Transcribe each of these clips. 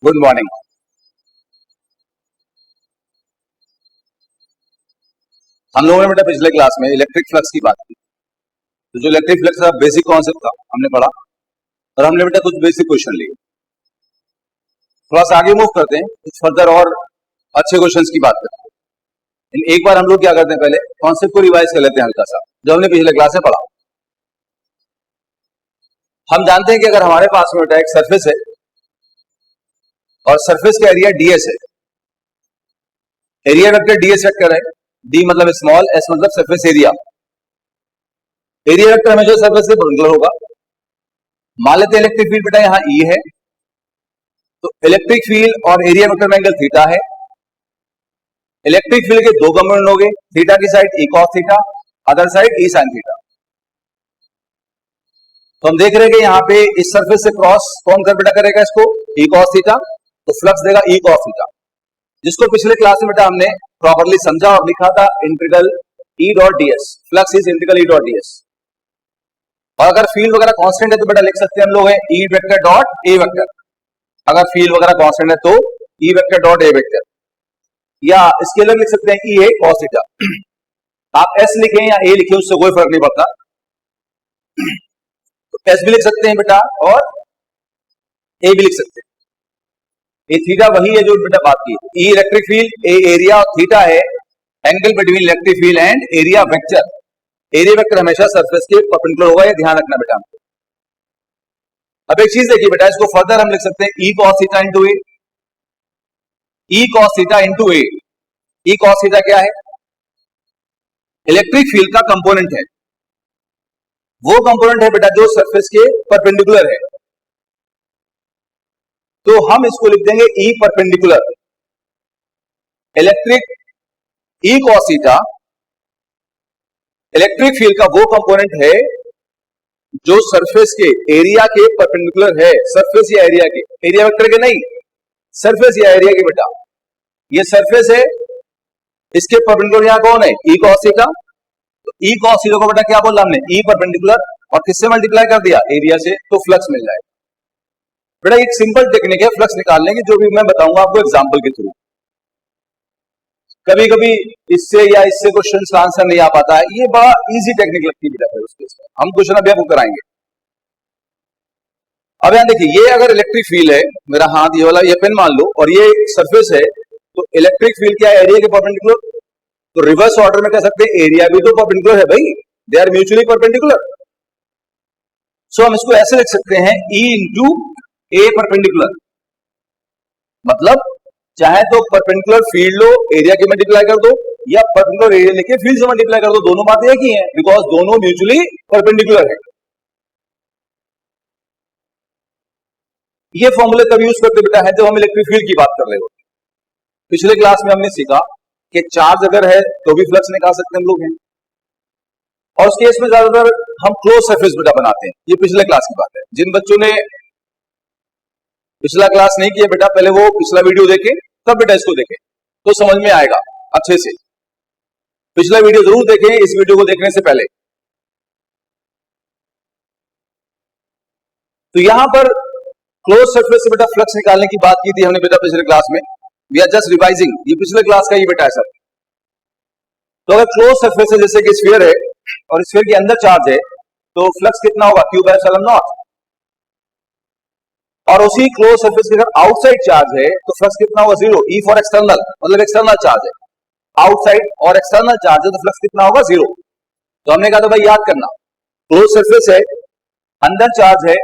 Good morning. हम लोगों ने बेटा पिछले क्लास में इलेक्ट्रिक फ्लक्स की बात की। तो जो इलेक्ट्रिक फ्लक्स का बेसिक कॉन्सेप्ट था हमने पढ़ा और हमने बेटा कुछ बेसिक क्वेश्चन लिए। थोड़ा सा आगे मूव करते हैं, कुछ फर्दर और अच्छे क्वेश्चंस की बात करते हैं। लेकिन एक बार हम लोग क्या करते हैं, पहले कॉन्सेप्ट को रिवाइज कर लेते हैं हल्का सा, जो हमने पिछले क्लास में पढ़ा। हम जानते हैं कि अगर हमारे पास में बेटा एक सरफेस है और सरफेस का एरिया डीएस है, एरिया वेक्टर डीएस वेक्टर है, डी मतलब स्मॉल, एस मतलब सरफेस एरिया। एरिया वेक्टर हमेशा सरफेस के परपेंडिकुलर होगा। मान लेते हैं इलेक्ट्रिक फील्ड बेटा यहाँ ई है, तो इलेक्ट्रिक फील्ड और एरिया वेक्टर में एंगल थीटा है। इलेक्ट्रिक फील्ड के दो कंपोनेंट हो गए, थीटा की side E cos theta, other side E sine theta. तो हम देख रहे हैं कि यहाँ पे इस सरफेस से क्रॉस कौन कर बेटा करेगा इसको, ई कॉस थीटा, तो फ्लक्स देगा ई कॉस थीटा, जिसको पिछले क्लास में बेटा हमने प्रॉपर्ली समझा और लिखा था integral E dot DS, flux is integral E dot DS. और अगर फील्ड वगैरह कांस्टेंट है तो बेटा लिख सकते हैं हम लोग ई वेक्टर डॉट ए वेक्टर। अगर फील्ड वगैरह कांस्टेंट है तो ई वेक्टर डॉट ए वेक्टर, या इसके अलग लिख सकते हैं ई ए कॉस थीटा। आप एस लिखें या ए लिखें उससे कोई फर्क नहीं पड़ता, तो एस भी लिख सकते हैं बेटा और ए भी लिख सकते हैं। ये थीटा वही है जो बेटा बात की, ई इलेक्ट्रिक फील्ड, ए एरिया और थीटा है angle between electric field and area vector. Area vector हमेशा सरफेस के परपेंडिकुलर होगा, ये ध्यान रखना बेटा। अब एक चीज देखिए बेटा, इसको फर्दर हम लिख सकते हैं ई कॉस थीटा इंटू ए, ई कॉस थीटा इंटू ए। ई कॉस थीटा क्या है, इलेक्ट्रिक फील्ड का कंपोनेंट है, वो कंपोनेंट है बेटा जो सरफेस के परपेंडिकुलर है, तो हम इसको लिख देंगे ई परपेंडिकुलर। इलेक्ट्रिक ई कॉस थीटा इलेक्ट्रिक फील्ड का वो कंपोनेंट है जो सरफेस के एरिया के परपेंडिकुलर है। सरफेस या एरिया के, एरिया वेक्टर के नहीं, सरफेस या एरिया के बेटा। ये सरफेस है, इसके परपेंडिकुलर यहां कौन है, ई कॉस थीटा। तो ई कॉस थीटा को बेटा क्या बोला हमने, ई परपेंडिकुलर, और किससे मल्टीप्लाई कर दिया, एरिया से, तो फ्लक्स मिल जाएगा। बेटा एक सिंपल टेक्निक है फ्लक्स निकालने की, जो भी मैं बताऊंगा आपको एग्जांपल के थ्रू। कभी कभी इससे या इससे क्वेश्चन का आंसर नहीं आ पाता है, ये बड़ा इजी टेक्निक लगती है बेटा। उस केस में हम क्वेश्चन अभी आपको कराएंगे। अब यहां देखिए, ये अगर इलेक्ट्रिक फील्ड है, मेरा हाथ ये वाला, ये पेन मान लो, और ये सरफेस है, तो इलेक्ट्रिक फील्ड क्या है, एरिया के परपेंडिकुलर। तो रिवर्स ऑर्डर में कह सकते हैं एरिया भी तो परपेंडिकुलर है भाई, दे आर म्यूचुअली परपेंडिकुलर। सो हम इसको ऐसे लिख सकते हैं ई इंटू ए परपेंडिकुलर। मतलब चाहे तो परपेंडिकुलर फील्ड लो, एरिया की मल्टीप्लाई कर दो, या परपेंडिकुलर एरिया लेके फील्ड से मल्टीप्लाई कर दो, दोनों बातें एक ही हैं, बिकॉज दोनों म्यूचुअली परपेंडिकुलर है। ये फॉर्मूले तब यूज करते बेटा है जब हम इलेक्ट्रिक फील्ड की बात कर रहे हो। पिछले क्लास में हमने सीखा कि चार्ज अगर है तो भी फ्लक्स निकाल सकते हैं हम लोग हैं, और उस केस में ज्यादातर हम क्लोज सरफेस बेटा बनाते हैं। ये पिछले क्लास की बात है। जिन बच्चों ने पिछला क्लास नहीं किया बेटा, पहले वो पिछला वीडियो देखें, तब बेटा इसको देखें तो समझ में आएगा अच्छे से। पिछला वीडियो जरूर देखें इस वीडियो को देखने से पहले। तो यहां पर क्लोज सरफेस से बेटा फ्लक्स निकालने की बात की थी हमने बेटा पिछले क्लास में। वी आर जस्ट रिवाइजिंग, ये पिछले क्लास का ही बेटा है सब। तो अगर क्लोज सरफेस है, जैसे कि स्फीयर है और स्फीयर के अंदर चार्ज है, तो फ्लक्स कितना होगा, क्यू बाय एप्सिलॉन नॉट। और उसी क्लोज सरफेस के अगर आउटसाइड चार्ज है तो फ्लक्स कितना होगा, जीरो। ई फॉर एक्सटर्नल, मतलब एक्सटर्नल चार्ज है, आउटसाइड और एक्सटर्नल चार्ज है, तो फ्लक्स कितना होगा, जीरो। तो हमने कहा था भाई याद करना, क्लोज सरफेस है, अंदर चार्ज है,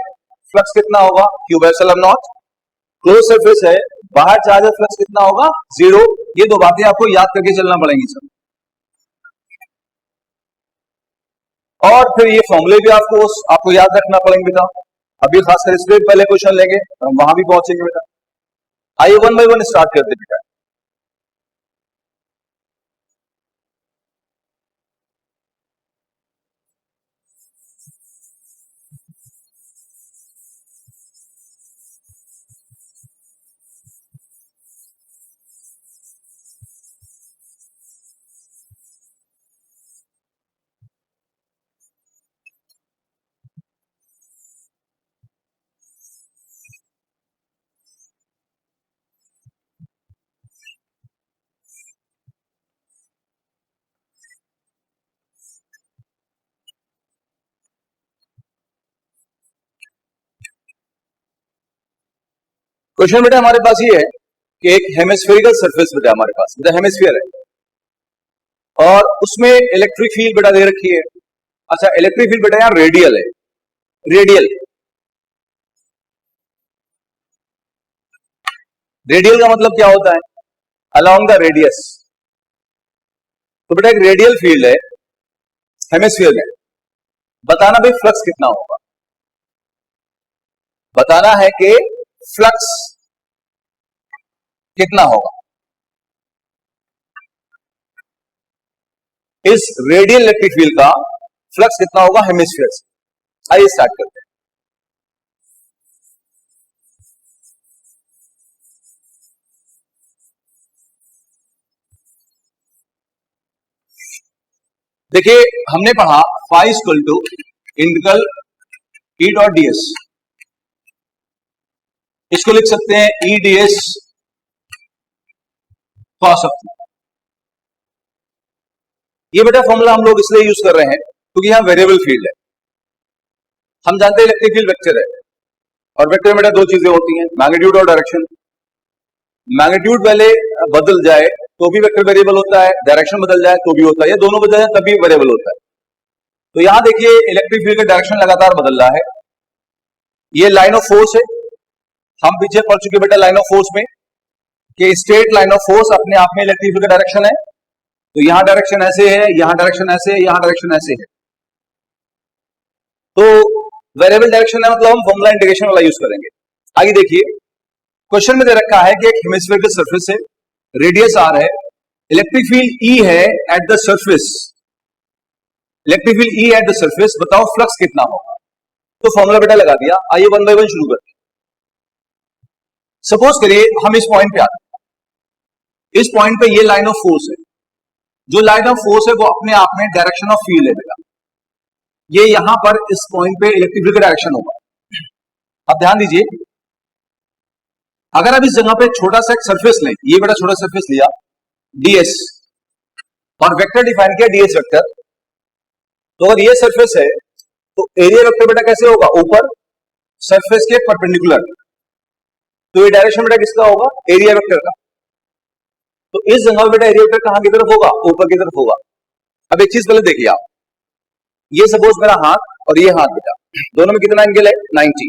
फ्लक्स कितना होगा, Q by epsilon not. Close surface है, बाहर चार्ज है, फ्लक्स कितना होगा, जीरो। ये दो बातें आपको याद करके चलना पड़ेंगी सर। और फिर ये फॉर्मूले भी आपको याद रखना पड़ेंगे बेटा। अभी खासकर इस पे पहले क्वेश्चन लेंगे, हम वहां भी पहुंचेंगे बेटा। आइए वन बाय वन स्टार्ट करते बेटा। क्वेश्चन बेटा हमारे पास ये है कि एक हेमिस्फेरिकल सरफेस बेटा हमारे पास, बेटा हेमिस्फीयर है और उसमें इलेक्ट्रिक फील्ड बेटा दे रखी है। अच्छा, इलेक्ट्रिक फील्ड बेटा यहां रेडियल है, रेडियल। रेडियल का मतलब क्या होता है? Along the radius. तो बेटा एक रेडियल फील्ड है हेमिस्फीयर में। बताना भाई फ्लक्स कितना होगा, बताना है कि फ्लक्स कितना होगा इस रेडियल इलेक्ट्रिक फील्ड का, फ्लक्स कितना होगा हेमिस्फीयर से। आइए स्टार्ट करते हैं। देखिए हमने पढ़ा phi equal to integral E dot dS, इसको लिख सकते हैं ई डीएस कॉस ऑफ। ये बेटा फॉर्मूला हम लोग इसलिए यूज कर रहे हैं क्योंकि यहां वेरिएबल फील्ड है। हम जानते हैं इलेक्ट्रिक फील्ड वेक्टर है और वेक्टर में बेटा दो चीजें होती हैं, मैग्नीट्यूड और डायरेक्शन। मैग्नीट्यूड पहले बदल जाए तो भी वेक्टर वेरिएबल होता है, डायरेक्शन बदल जाए तो भी होता है, या दोनों बदल जाए तभी वेरिएबल होता है। तो यहां देखिए इलेक्ट्रिक फील्ड का डायरेक्शन लगातार बदल रहा है। ये लाइन ऑफ फोर्स है, हम पीछे पढ़ चुके बेटा लाइन ऑफ फोर्स में कि स्ट्रेट लाइन ऑफ फोर्स अपने आप में इलेक्ट्रिक फील्ड का डायरेक्शन है। तो यहां डायरेक्शन ऐसे है, यहां डायरेक्शन ऐसे है, यहां डायरेक्शन ऐसे है। तो वेरिएबल डायरेक्शन है मतलब हम फॉर्मूला इंटीग्रेशन वाला यूज करेंगे। आगे देखिए क्वेश्चन में दे रखा है कि एक हेमिस्फीरिकल सरफेस है, रेडियस आर है, इलेक्ट्रिक फील्ड ई है at the surface, electric field E at the surface, बताओ फ्लक्स कितना होगा। तो फॉर्मूला बेटा लगा दिया। आइए वन बाय वन शुरू करते हैं। सपोज करिए हम इस पॉइंट पे आते हैं, इस पॉइंट पे ये लाइन ऑफ फोर्स है, जो लाइन ऑफ फोर्स है वो अपने आप में डायरेक्शन ऑफ फील्ड है बेटा। ये यहां पर इस पॉइंट पे इलेक्ट्रिक फील्ड का डायरेक्शन होगा। अब ध्यान दीजिए, अगर आप इस जगह पे छोटा सा एक सरफेस लें, ये बेटा छोटा सरफेस लिया ds और वेक्टर डिफाइन किया ds वेक्टर, तो अगर ये सरफेस है तो एरिया वेक्टर बेटा कैसे होगा, ऊपर सरफेस के परपेंडिकुलर। तो ये डायरेक्शन बेटा किसका होगा, एरिया वेक्टर का। तो इस जगह बेटा एरिया वेक्टर कहां की तरफ होगा, ऊपर की तरफ होगा। अब एक चीज पहले देखिए आप, ये सपोज मेरा हाथ और ये हाथ बेटा, दोनों में कितना एंगल है 90।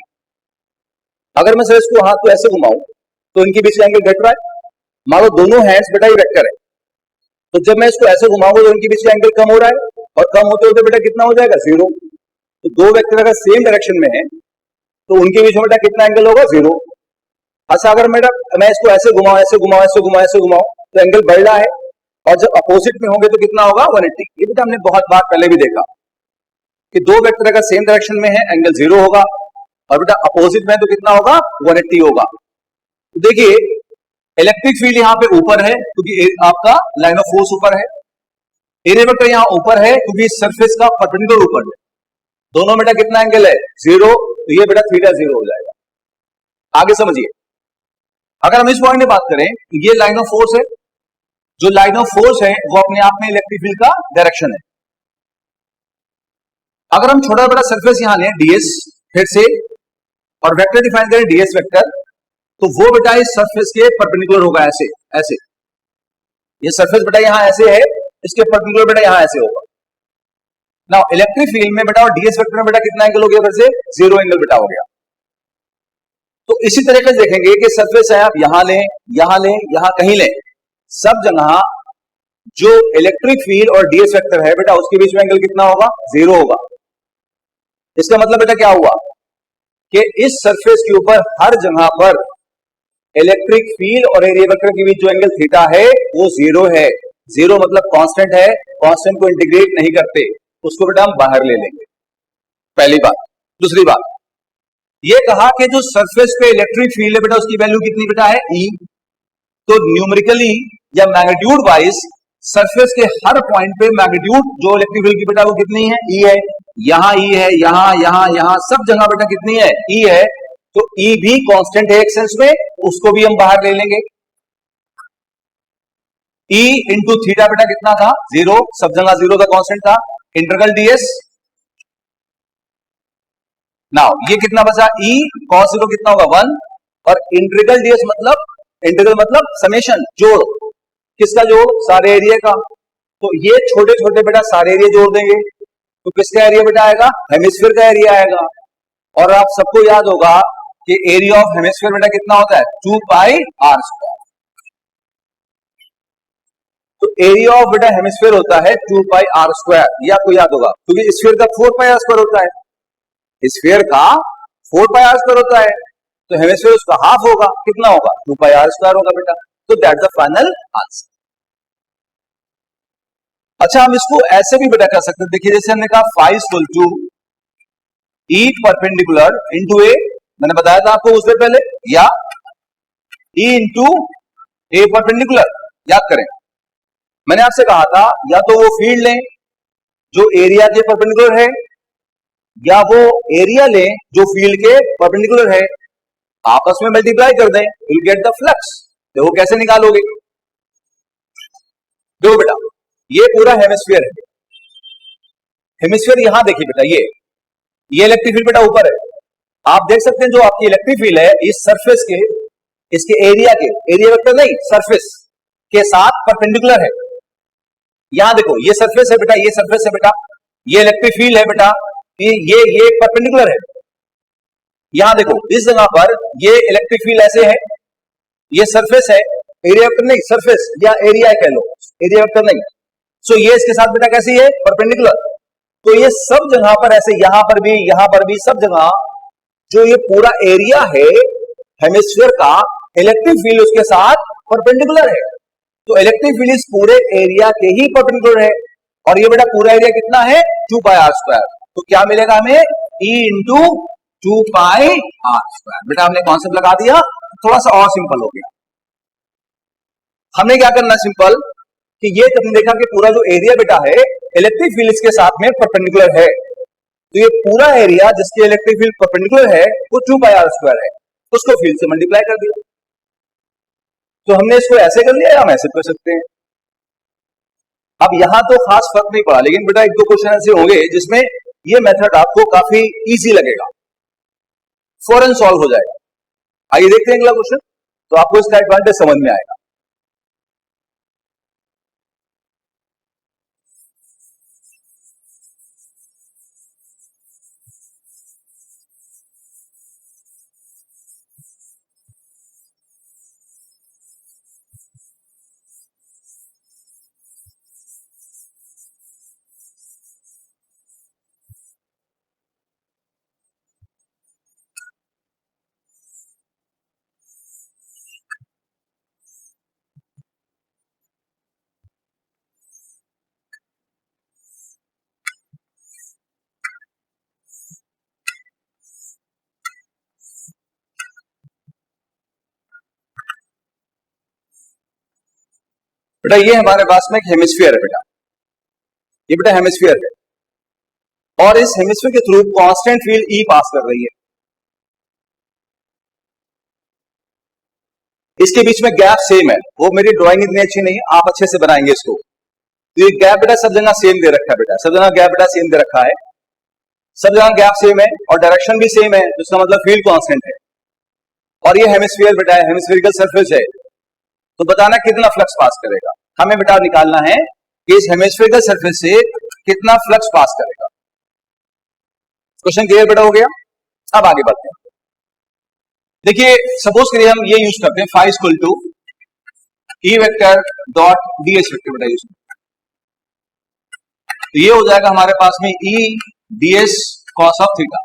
अगर मैं सर इसको हाथ को ऐसे घुमाऊं तो इनके बीच एंगल घट रहा है। मान लो दोनों हैंड्स बेटा ये वेक्टर है, तो जब मैं इसको ऐसे घुमाऊंगा तो इनके बीच एंगल कम हो रहा है, और कम होते होते बेटा कितना हो जाएगा, जीरो। तो दो वेक्टर अगर सेम डायरेक्शन में है तो उनके बीच में बेटा कितना एंगल होगा, जीरो। अच्छा, अगर मैं इसको ऐसे घुमाऊं, ऐसे घुमाऊं, ऐसे घुमाऊं, ऐसे घुमाऊं तो एंगल बढ़ रहा है, और जब अपोजिट में होंगे तो कितना होगा, 180। ये बेटा हमने बहुत बार पहले भी देखा कि दो वेक्टर अगर सेम डायरेक्शन में है एंगल जीरो होगा, और बेटा अपोजिट में तो कितना होगा, 180 होगा। देखिए इलेक्ट्रिक फील्ड यहां पे ऊपर है क्योंकि आपका लाइन ऑफ फोर्स ऊपर है, एरिया वेक्टर यहां ऊपर है क्योंकि सरफेस का परपेंडिकुलर ऊपर है। दोनों बेटा कितना एंगल है, जीरो। तो ये बेटा थीटा जीरो हो जाएगा। आगे समझिए, अगर हम इस पॉइंट में बात करें, ये लाइन ऑफ फोर्स है, जो लाइन ऑफ फोर्स है वो अपने आप में इलेक्ट्रिक फील्ड का डायरेक्शन है। अगर हम छोटा बड़ा सरफेस यहां लें ds फिर से, और वेक्टर डिफाइन करें ds वेक्टर, तो वो बेटा इस सरफेस के परपेंडिकुलर होगा, ऐसे ऐसे। ये सरफेस बेटा यहां ऐसे है, इसके परपेंडिकुलर बेटा यहां ऐसे होगा। नाउ इलेक्ट्रिक फील्ड में बेटा और ds वेक्टर में बेटा कितना एंगल हो गया, फिर से जीरो एंगल बेटा हो गया। तो इसी तरीके से देखेंगे कि सरफेस है, आप यहां लें, यहां लें, यहां कहीं लें, सब जगह जो इलेक्ट्रिक फील्ड और ds वेक्टर है बेटा उसके बीच में एंगल कितना होगा, जीरो होगा। इसका मतलब बेटा क्या हुआ कि इस सरफेस के ऊपर हर जगह पर इलेक्ट्रिक फील्ड और एरिया वेक्टर के बीच जो एंगल थीटा है वो जीरो है। जीरो मतलब कांस्टेंट है, कांस्टेंट को इंटीग्रेट नहीं करते, उसको बेटा हम बाहर ले लेंगे, पहली बात। दूसरी बात, ये कहा कि जो सरफेस पे इलेक्ट्रिक फील्ड है बेटा उसकी वैल्यू कितनी बेटा है, ई। तो न्यूमेरिकली या मैग्नीट्यूड वाइज सरफेस के हर पॉइंट पे मैग्नीट्यूड जो इलेक्ट्रिक फील्ड की बेटा वो कितनी है, ई है। यहां ई है, यहां यहां यहां सब जगह बेटा कितनी है, ई है। तो ई भी कांस्टेंट है एक सेंस में, उसको भी हम बाहर ले लेंगे। ई इंटू थीटा बेटा कितना था, जीरो, सब जगह जीरो का कांस्टेंट था। इंटीग्रल ds, नाउ ये कितना बचा, ई cos जीरो कितना होगा, 1, और इंटीग्रल मतलब समेशन, जोड़। किसका जोड़? सारे एरिया का। तो ये छोटे छोटे बेटा सारे एरिया जोड़ देंगे तो किसका एरिया बेटा आएगा? हेमिस्फीयर का एरिया आएगा। और आप सबको याद होगा कि एरिया ऑफ हेमिस्फीयर बेटा कितना होता है? 2 पाई आर स्क्वायर। तो एरिया ऑफ बेटा हेमिस्फीयर होता है 2 पाई आर स्क्वायर, ये आपको याद होगा, क्योंकि स्फीयर का 4 पाई आर स्क्वायर होता है। स्फीयर का 4 पाई आर स्क्वायर होता है, तो हेमिस्फीयर उसका हाफ होगा, कितना होगा? 2 पाई आर स्क्वायर होगा बेटा। तो दैट्स द फाइनल आंसर। अच्छा, हम इसको ऐसे भी बेटा कर सकते हैं, देखिए जैसे हमने कहा phi equal to E perpendicular into A, मैंने बताया था आपको उससे पहले, या ई इंटू ए परपेंडिकुलर। याद करें, मैंने आपसे कहा था या तो वो फील्ड लें जो एरिया के परपेंडिकुलर है, या वो एरिया लें जो फील्ड के परपेंडिकुलर है, आपस में मल्टीप्लाई कर दें, विल गेट द फ्लक्स। देखो कैसे निकालोगे। देखो बेटा, ये पूरा हेमिस्फीयर है। हेमिस्फीयर यहां देखिए बेटा, ये इलेक्ट्रिक फील्ड बेटा ऊपर है। आप देख सकते हैं जो आपकी इलेक्ट्रिक फील्ड है इस सरफेस के, इसके एरिया वेक्टर नहीं, सरफेस के साथ परपेंडिकुलर है। यहां देखो ये सरफेस है बेटा, ये सरफेस है बेटा, ये इलेक्ट्रिक फील्ड है बेटा, ये परपेंडिकुलर है। यहां देखो इस जगह पर ये इलेक्ट्रिक फील्ड ऐसे है, ये सरफेस है, एरिया वेक्टर नहीं, सरफेस या एरिया कह लो, एरिया वेक्टर नहीं। सो ये इसके साथ बेटा कैसी है? परपेंडिकुलर। तो ये सब जगह पर ऐसे, यहां पर भी सब जगह जो ये पूरा एरिया है हेमिस्फीयर का, इलेक्ट्रिक फील्ड उसके साथ परपेंडिकुलर है। तो इलेक्ट्रिक फील्ड इस पूरे एरिया के ही परपेंडिकुलर है। और ये बेटा पूरा एरिया कितना है? 2 पाई आर स्क्वायर। तो क्या मिलेगा हमें? E into 2 pi r square. बेटा हमने कॉन्सेप्ट लगा दिया, थोड़ा सा और सिंपल हो गया। हमें क्या करना सिंपल, कि ये हमने देखा कि पूरा जो एरिया बेटा है इलेक्ट्रिक फील्ड इसके साथ में परपेंडिकुलर है, तो ये पूरा एरिया जिसके इलेक्ट्रिक फील्ड परपेंडिकुलर है वो 2 पाई आर स्क्वायर है, उसको फील्ड से मल्टीप्लाई कर दिया। तो हमने इसको ऐसे कर लिया या हम ऐसे कर सकते हैं। अब यहां तो खास फर्क नहीं पड़ा, लेकिन बेटा एक दो क्वेश्चन ऐसे होंगे जिसमें ये मेथड आपको काफी इजी लगेगा, फौरन सॉल्व हो जाएगा। आइए देखते हैं अगला क्वेश्चन, तो आपको इसका एडवांटेज समझ में आएगा। बेटा ये हमारे पास में एक हेमिस्फीयर है बेटा, ये बेटा हेमिस्फीयर है और इस हेमिस्फीयर के थ्रू कांस्टेंट फील्ड ई पास कर रही है। इसके बीच में गैप सेम है, वो मेरी ड्राइंग इतनी अच्छी नहीं है, आप अच्छे से बनाएंगे इसको। तो ये गैप बेटा सब जगह सेम दे रखा है बेटा, सब जगह गैप बेटा सेम दे रखा है, सब जगह गैप सेम है और डायरेक्शन भी सेम है, जिसका मतलब फील्ड कांस्टेंट है। और ये हेमिस्फीयर बेटा हेमिस्फीरिकल सरफेस है, तो बताना कितना फ्लक्स पास करेगा। हमें बेटा निकालना है कि इस हेमिस्फीरिकल सरफेस से कितना फ्लक्स पास करेगा। क्वेश्चन क्लियर बेटा हो गया। अब आगे बढ़ते हैं। देखिए सपोज करिए हम ये यूज करते हैं phi equal to E vector dot dS vector बेटा यूज करते हैं, तो ये हो जाएगा हमारे पास में E dS cos of theta.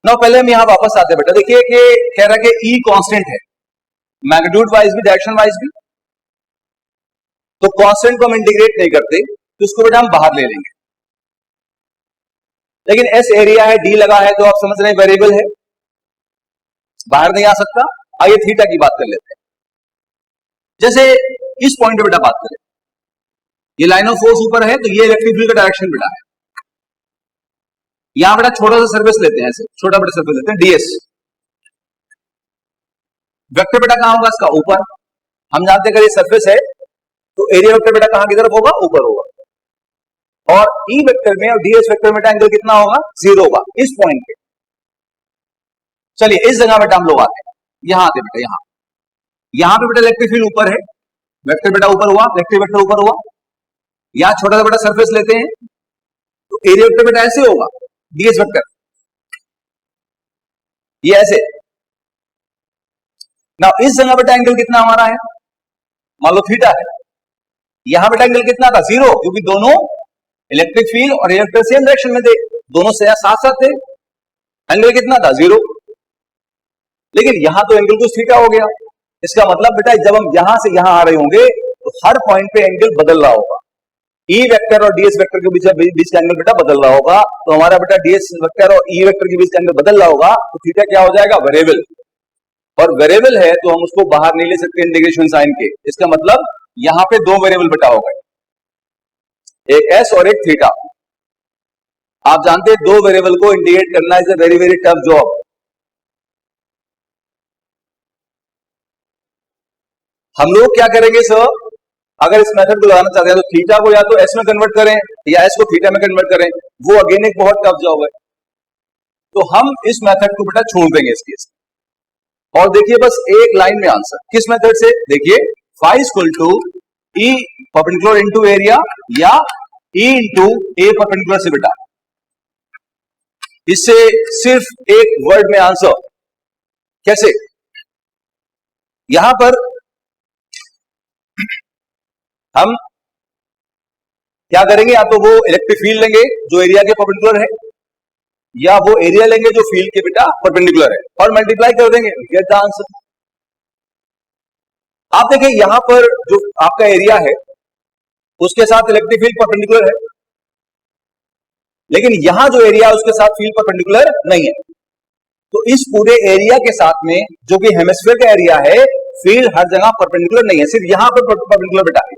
ना पहले हम यहां वापस आते हैं बेटा, देखिए कि कह रहा है कि ई कांस्टेंट है, मैग्नीट्यूड वाइज भी डायरेक्शन वाइज भी, तो कांस्टेंट को हम इंटीग्रेट नहीं करते, तो इसको बेटा हम बाहर ले लेंगे। लेकिन एस एरिया है, डी लगा है, तो आप समझ रहे हैं वेरिएबल है, बाहर नहीं आ सकता। आइए थीटा की बात कर लेते हैं। जैसे इस पॉइंट पे बेटा बात करें, ये लाइन ऑफ फोर्स ऊपर है, तो ये इलेक्ट्रिक फील्ड का डायरेक्शन बेटा है। यहां बेटा छोटा सा सर्फेस लेते हैं, ऐसे छोटा बड़ा सर्फेस लेते हैं डीएस। वेक्टर बेटा कहां होगा इसका? ऊपर। हम जानते हैं अगर ये सर्फेस है तो एरिया वेक्टर बेटा कहां की तरफ होगा? ऊपर होगा। और ई वेक्टर में और डीएस वेक्टर में एंगल कितना होगा? 0 होगा इस पॉइंट पे। चलिए इस जगह बेटा हम लोग आते हैं, यहां आते बेटा, यहां पे बेटा इलेक्ट्रिक फील्ड ऊपर है, वेक्टर बेटा ऊपर हुआ, इलेक्ट्रिक वेक्टर ऊपर हुआ, यहां छोटा सा बेटा सरफेस लेते हैं, तो एरिया वेक्टर बेटा ऐसे होगा, डीएस वेक्टर ये ऐसे। ना इस जगह बेटा एंगल कितना हमारा है, मान लो थीटा है, यहां बेटा एंगल कितना था, 0, क्योंकि दोनों इलेक्ट्रिक फील्ड और इलेक्ट्रिक सेम डायरेक्शन में थे, दोनों से साथ साथ थे, एंगल कितना था, 0। लेकिन यहां तो एंगल कुछ थीटा हो गया, इसका मतलब बेटा जब हम यहां से यहां आ रहे होंगे तो हर पॉइंट पे एंगल बदल रहा होगा, ई वेक्टर और डीएस वेक्टर के बीच का एंगल बेटा बदल रहा होगा, तो हमारा बेटा डीएस वेक्टर और ई वेक्टर के बीच का एंगल बदल रहा होगा, तो थीटा क्या हो जाएगा, वेरिएबल, और वेरिएबल है तो हम उसको बाहर नहीं ले सकते इंटीग्रेशन साइन के, इसका मतलब यहां पे दो वेरिएबल बेटा हो गए, एक एस और एक थीटा। आप जानते हैं दो वेरिएबल को इंटीग्रेट करना is a very very tough job. हम लोग क्या करेंगे सर, अगर इस मेथड को लगाना चाहते हैं तो थीटा को या तो एस में कन्वर्ट करें या एस को थीटा में कन्वर्ट करें, वो अगेन एक बहुत टफ जॉब है, तो हम इस मेथड को बेटा छोड़ देंगे इस केस में। और देखिए बस एक लाइन में आंसर, किस मेथड से, देखिए phi equal to E perpendicular into area या ई इनटू ए परपेंडिकुलर से बेटा, इससे सिर्फ एक वर्ड में आंसर। कैसे, यहां पर हम क्या करेंगे, या तो वो इलेक्ट्रिक फील्ड लेंगे जो एरिया के परपेंडिकुलर है, या वो एरिया लेंगे जो फील्ड के बेटा परपेंडिकुलर है, और मल्टीप्लाई कर देंगे, गेट द आंसर। आप देखिए यहां पर जो आपका एरिया है उसके साथ इलेक्ट्रिक फील्ड परपेंडिकुलर है, लेकिन यहां जो एरिया है उसके साथ फील्ड परपेंडिकुलर नहीं है, तो इस पूरे एरिया के साथ में जो कि हेमिस्फीयर का एरिया है, फील्ड हर जगह परपेंडिकुलर नहीं है, सिर्फ यहां पर परपेंडिकुलर बेटा है,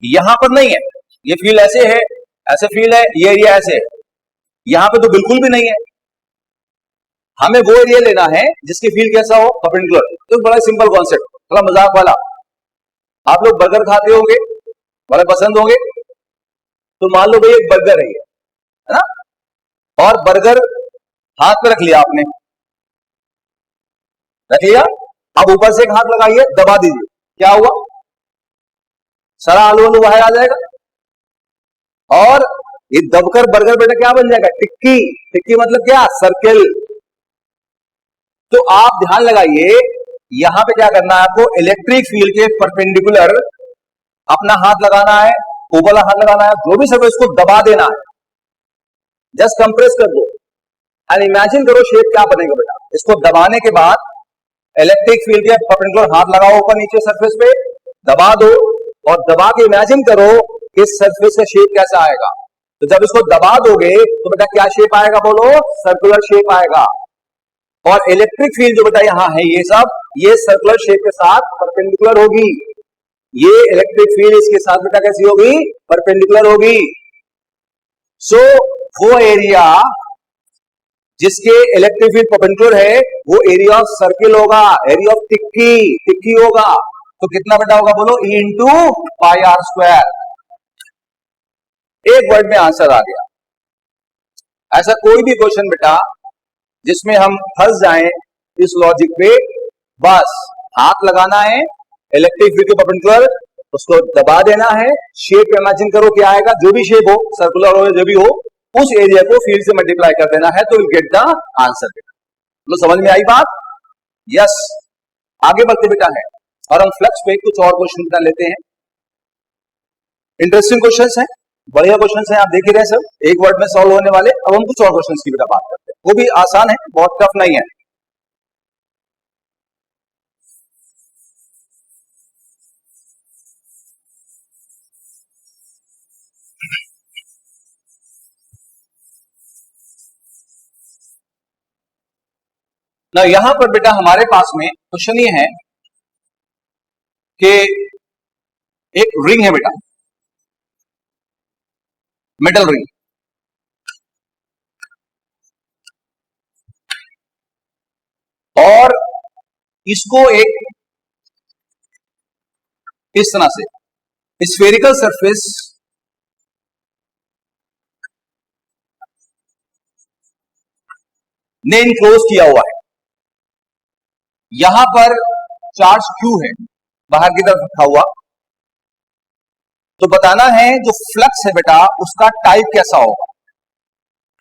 यहां पर नहीं है, ये फील्ड ऐसे है, ऐसे फील्ड है, ये एरिया ऐसे है, यहां पे तो बिल्कुल भी नहीं है। हमें वो एरिया लेना है जिसकी फील्ड कैसा हो, परपेंडिकुलर। तो बड़ा सिंपल कॉन्सेप्ट, थोड़ा मजाक वाला, आप लोग बर्गर खाते होंगे, बड़े पसंद होंगे, तो मान लो भाई एक बर्गर है ना, और बर्गर हाथ पे रख लिया आपने, रख लिया, अब ऊपर से एक हाथ लगाइए, दबा दीजिए, क्या हुआ, सारा आलू आलू बाहर आ जाएगा, और ये दबकर बर्गर बेटा क्या बन जाएगा, टिक्की। टिक्की मतलब क्या, सर्किल। तो आप ध्यान लगाइए, यहां पे क्या करना है आपको, इलेक्ट्रिक फील्ड के परपेंडिकुलर अपना हाथ लगाना है, ऊपर हाथ लगाना है, जो भी सर्फेस को दबा देना है, जस्ट कंप्रेस कर दो, एंड इमेजिन करो शेप क्या बनेगा बेटा। इसको दबाने के बाद इलेक्ट्रिक फील्ड के परपेंडिकुलर हाथ लगाओ ऊपर नीचे सरफेस पे, दबा दो, और दबा के इमेजिन करो कि सरफेस का शेप कैसा आएगा। तो जब इसको दबा दोगे तो बेटा क्या शेप आएगा, बोलो, सर्कुलर शेप आएगा। और इलेक्ट्रिक फील्ड जो बेटा यहां है, ये सब ये सर्कुलर शेप के साथ परपेंडिकुलर होगी, ये इलेक्ट्रिक फील्ड इसके साथ बेटा कैसी होगी, परपेंडिकुलर होगी। सो वो एरिया जिसके इलेक्ट्रिक फील्ड परपेंडिकुलर है वो एरिया ऑफ सर्किल होगा, एरिया ऑफ टिक्की, टिक्की होगा। तो कितना बेटा होगा, बोलो, E into pi r square. एक वर्ड में आंसर आ गया। ऐसा कोई भी क्वेश्चन बेटा जिसमें हम फंस जाएं इस लॉजिक पे, बस हाथ लगाना है इलेक्ट्रिक फील्ड के परपेंडिकुलर, उसको दबा देना है, शेप इमेजिन करो क्या आएगा, जो भी शेप हो, सर्कुलर हो जो भी हो, उस एरिया को फील्ड से मल्टीप्लाई कर देना है, तो विल गेट द आंसर। तो समझ में आई बात, यस। आगे बढ़ते बेटा है, और हम फ्लक्स पे कुछ और क्वेश्चन बेटा लेते हैं। इंटरेस्टिंग क्वेश्चंस हैं, बढ़िया क्वेश्चंस हैं, आप देख ही रहे सब, एक वर्ड में सॉल्व होने वाले। अब हम कुछ और क्वेश्चंस की बेटा बात करते हैं, वो भी आसान है, बहुत टफ नहीं है। ना यहां पर बेटा हमारे पास में क्वेश्चन ये है कि एक रिंग है बेटा, मेटल रिंग, और इसको एक इस तरह से स्फेरिकल सरफेस ने इनक्लोज किया हुआ है। यहां पर चार्ज Q है बाहर की तरफ रखा हुआ, तो बताना है जो फ्लक्स है बेटा उसका टाइप कैसा होगा,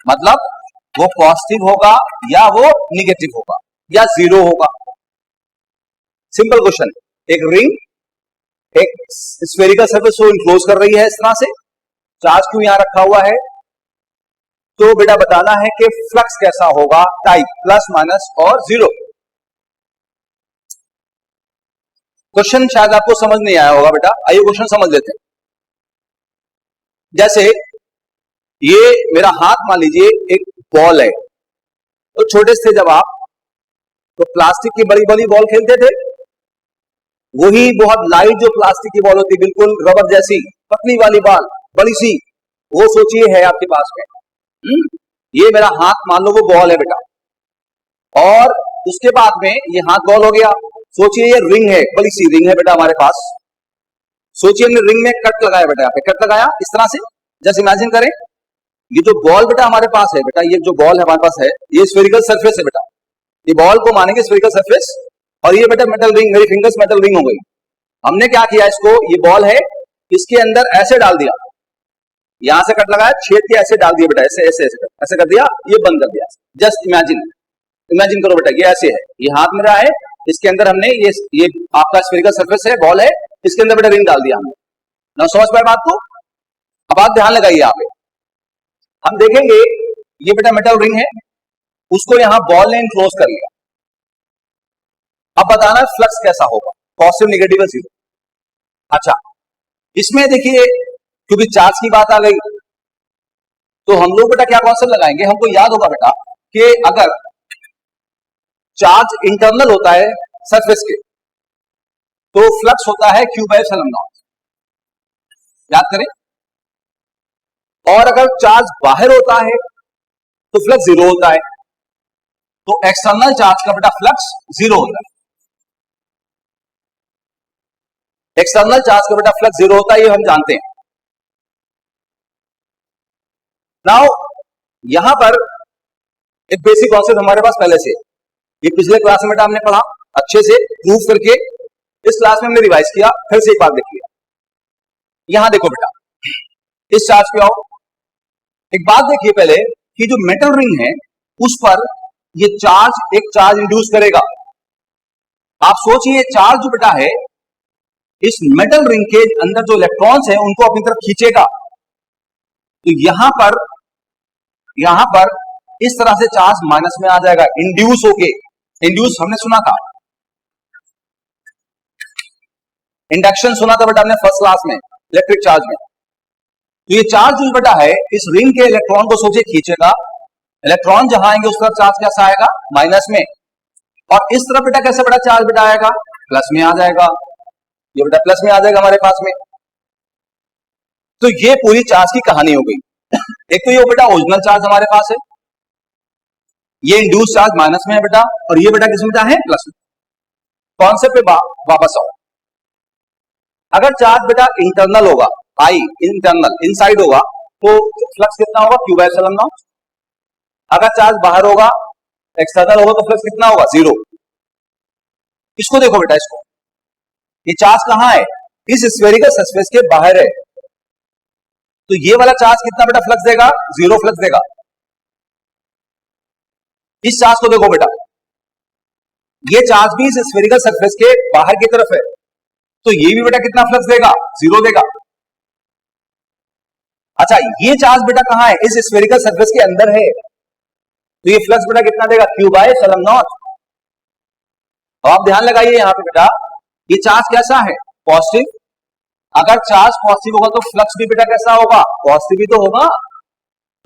मतलब वो पॉजिटिव होगा या वो निगेटिव होगा या जीरो होगा। सिंपल क्वेश्चन, एक रिंग एक स्फेरिकल सरफेस को इनक्लोज कर रही है इस तरह से, चार्ज Q यहां रखा हुआ है, तो बेटा बताना है कि फ्लक्स कैसा होगा, टाइप प्लस माइनस और जीरो। क्वेश्चन शायद आपको समझ नहीं आया होगा बेटा, आइए क्वेश्चन समझ लेते हैं। जैसे ये मेरा हाथ मान लीजिए एक बॉल है, तो छोटे से जब आप तो प्लास्टिक की बड़ी बड़ी बॉल खेलते थे, वही बहुत लाइट जो प्लास्टिक की बॉल होती है बिल्कुल रबर जैसी पतली वाली बॉल बड़ी सी, वो सोचिए है आपके पास में। ये मेरा हाथ मान लो वो बॉल है बेटा, और उसके बाद में ये हाथ बॉल हो गया। सोचिए ये रिंग है, बड़ी सी रिंग है बेटा हमारे पास। सोचिए हमने रिंग में कट लगाया बेटा, यहाँ पे कट लगाया इस तरह से, जैसे इमेजिन करें ये जो बॉल बेटा हमारे पास है बेटा, ये जो बॉल है हमारे पास है ये स्फेरिकल सरफेस है बेटा, ये बॉल को मानेंगे स्फेरिकल सरफेस, और ये बेटा मेटल रिंग, मेरी फिंगर्स मेटल रिंग हो गई। हमने क्या किया, इसको ये बॉल है इसके अंदर ऐसे डाल दिया, यहां से कट लगाया छेद के ऐसे डाल दिया बेटा, ऐसे ऐसे ऐसे ऐसे कर दिया, ये बंद कर दिया। जस्ट इमेजिन, इमेजिन करो बेटा, ये ऐसे है, ये हाथ मेरा है, इसके अंदर हमने ये आपका स्फेरिकल सरफेस है, बॉल है, इसके अंदर बेटा रिंग डाल दिया हमने। ना समझ पाए बात को? अब आप ध्यान लगाइए, यहाँ पे हम देखेंगे ये बेटा मेटल रिंग है, उसको यहां बॉल ने इनक्लोज कर लिया। अब बताना फ्लक्स कैसा होगा, पॉजिटिव नेगेटिव जीरो। अच्छा, इसमें देखिए क्योंकि चार्ज की बात आ गई, तो हम लोग बेटा क्या कॉन्सेप्ट लगाएंगे, हमको याद होगा बेटा कि अगर चार्ज इंटरनल होता है सरफेस के, तो फ्लक्स होता है Q बाय एप्सिलॉन नॉट, याद करें। और अगर चार्ज बाहर होता है तो फ्लक्स जीरो होता है, तो एक्सटर्नल चार्ज का बेटा फ्लक्स जीरो होता है, एक्सटर्नल चार्ज का बेटा फ्लक्स जीरो होता है, ये हम जानते हैं। नाउ यहां पर एक बेसिक कॉन्सेप्ट हमारे पास पहले से, ये पिछले क्लास में बेटा हमने पढ़ा अच्छे से प्रूव करके, इस क्लास में हमने रिवाइज किया, फिर से एक बार देखिए। यहां देखो बेटा, इस चार्ज पे आओ, एक बात देखिए पहले कि जो मेटल रिंग है उस पर ये चार्ज एक चार्ज इंड्यूस करेगा। आप सोचिए चार्ज जो बेटा है इस मेटल रिंग के अंदर जो इलेक्ट्रॉन्स है उनको अपनी तरफ खींचेगा, तो यहां पर इस तरह से चार्ज माइनस में आ जाएगा, इंड्यूस होके। इंड्यूस हमने सुना था, इंडक्शन सुना था बेटा हमने फर्स्ट क्लास में इलेक्ट्रिक चार्ज में। तो ये चार्ज जो बेटा है इस रिंग के इलेक्ट्रॉन को सोचिए खींचेगा, इलेक्ट्रॉन जहां आएंगे उस तरफ चार्ज कैसा आएगा, माइनस में, और इस तरफ बेटा कैसे बेटा चार्ज बेटा आएगा, प्लस में आ जाएगा, ये बेटा प्लस में आ जाएगा हमारे पास में। तो ये पूरी चार्ज की कहानी हो गई। एक तो ये बेटा ओरिजिनल चार्ज हमारे पास है, ये इंड्यूस चार्ज माइनस में है बेटा, और ये बेटा किस में है, प्लस में। कॉन्सेप्ट पे वापस आओ, अगर चार्ज बेटा इंटरनल होगा, आई इंटरनल इनसाइड होगा, तो फ्लक्स कितना होगा, Q बाय एप्सिलॉन नॉट। अगर चार्ज बाहर होगा, एक्सटर्नल होगा, तो फ्लक्स कितना होगा, जीरो। इसको देखो बेटा, इसको, ये चार्ज कहां है, इस स्फेरिकल सरफेस के बाहर है, तो ये वाला चार्ज कितना बेटा फ्लक्स देगा, जीरो फ्लक्स देगा। इस चार्ज को देखो बेटा, ये चार्ज भी इस स्फेरिकल सरफेस के बाहर की तरफ है, तो ये भी बेटा कितना फ्लक्स देगा, जीरो देगा। अच्छा, ये चार्ज बेटा कहां है, इस स्फेरिकल सरफेस के अंदर है, तो ये फ्लक्स बेटा कितना देगा, Q बाय एप्सिलॉन नॉट। तो आप ध्यान लगाइए यहां पे बेटा, ये चार्ज कैसा है, पॉजिटिव। अगर चार्ज पॉजिटिव होगा तो फ्लक्स भी बेटा कैसा होगा, पॉजिटिव ही तो होगा।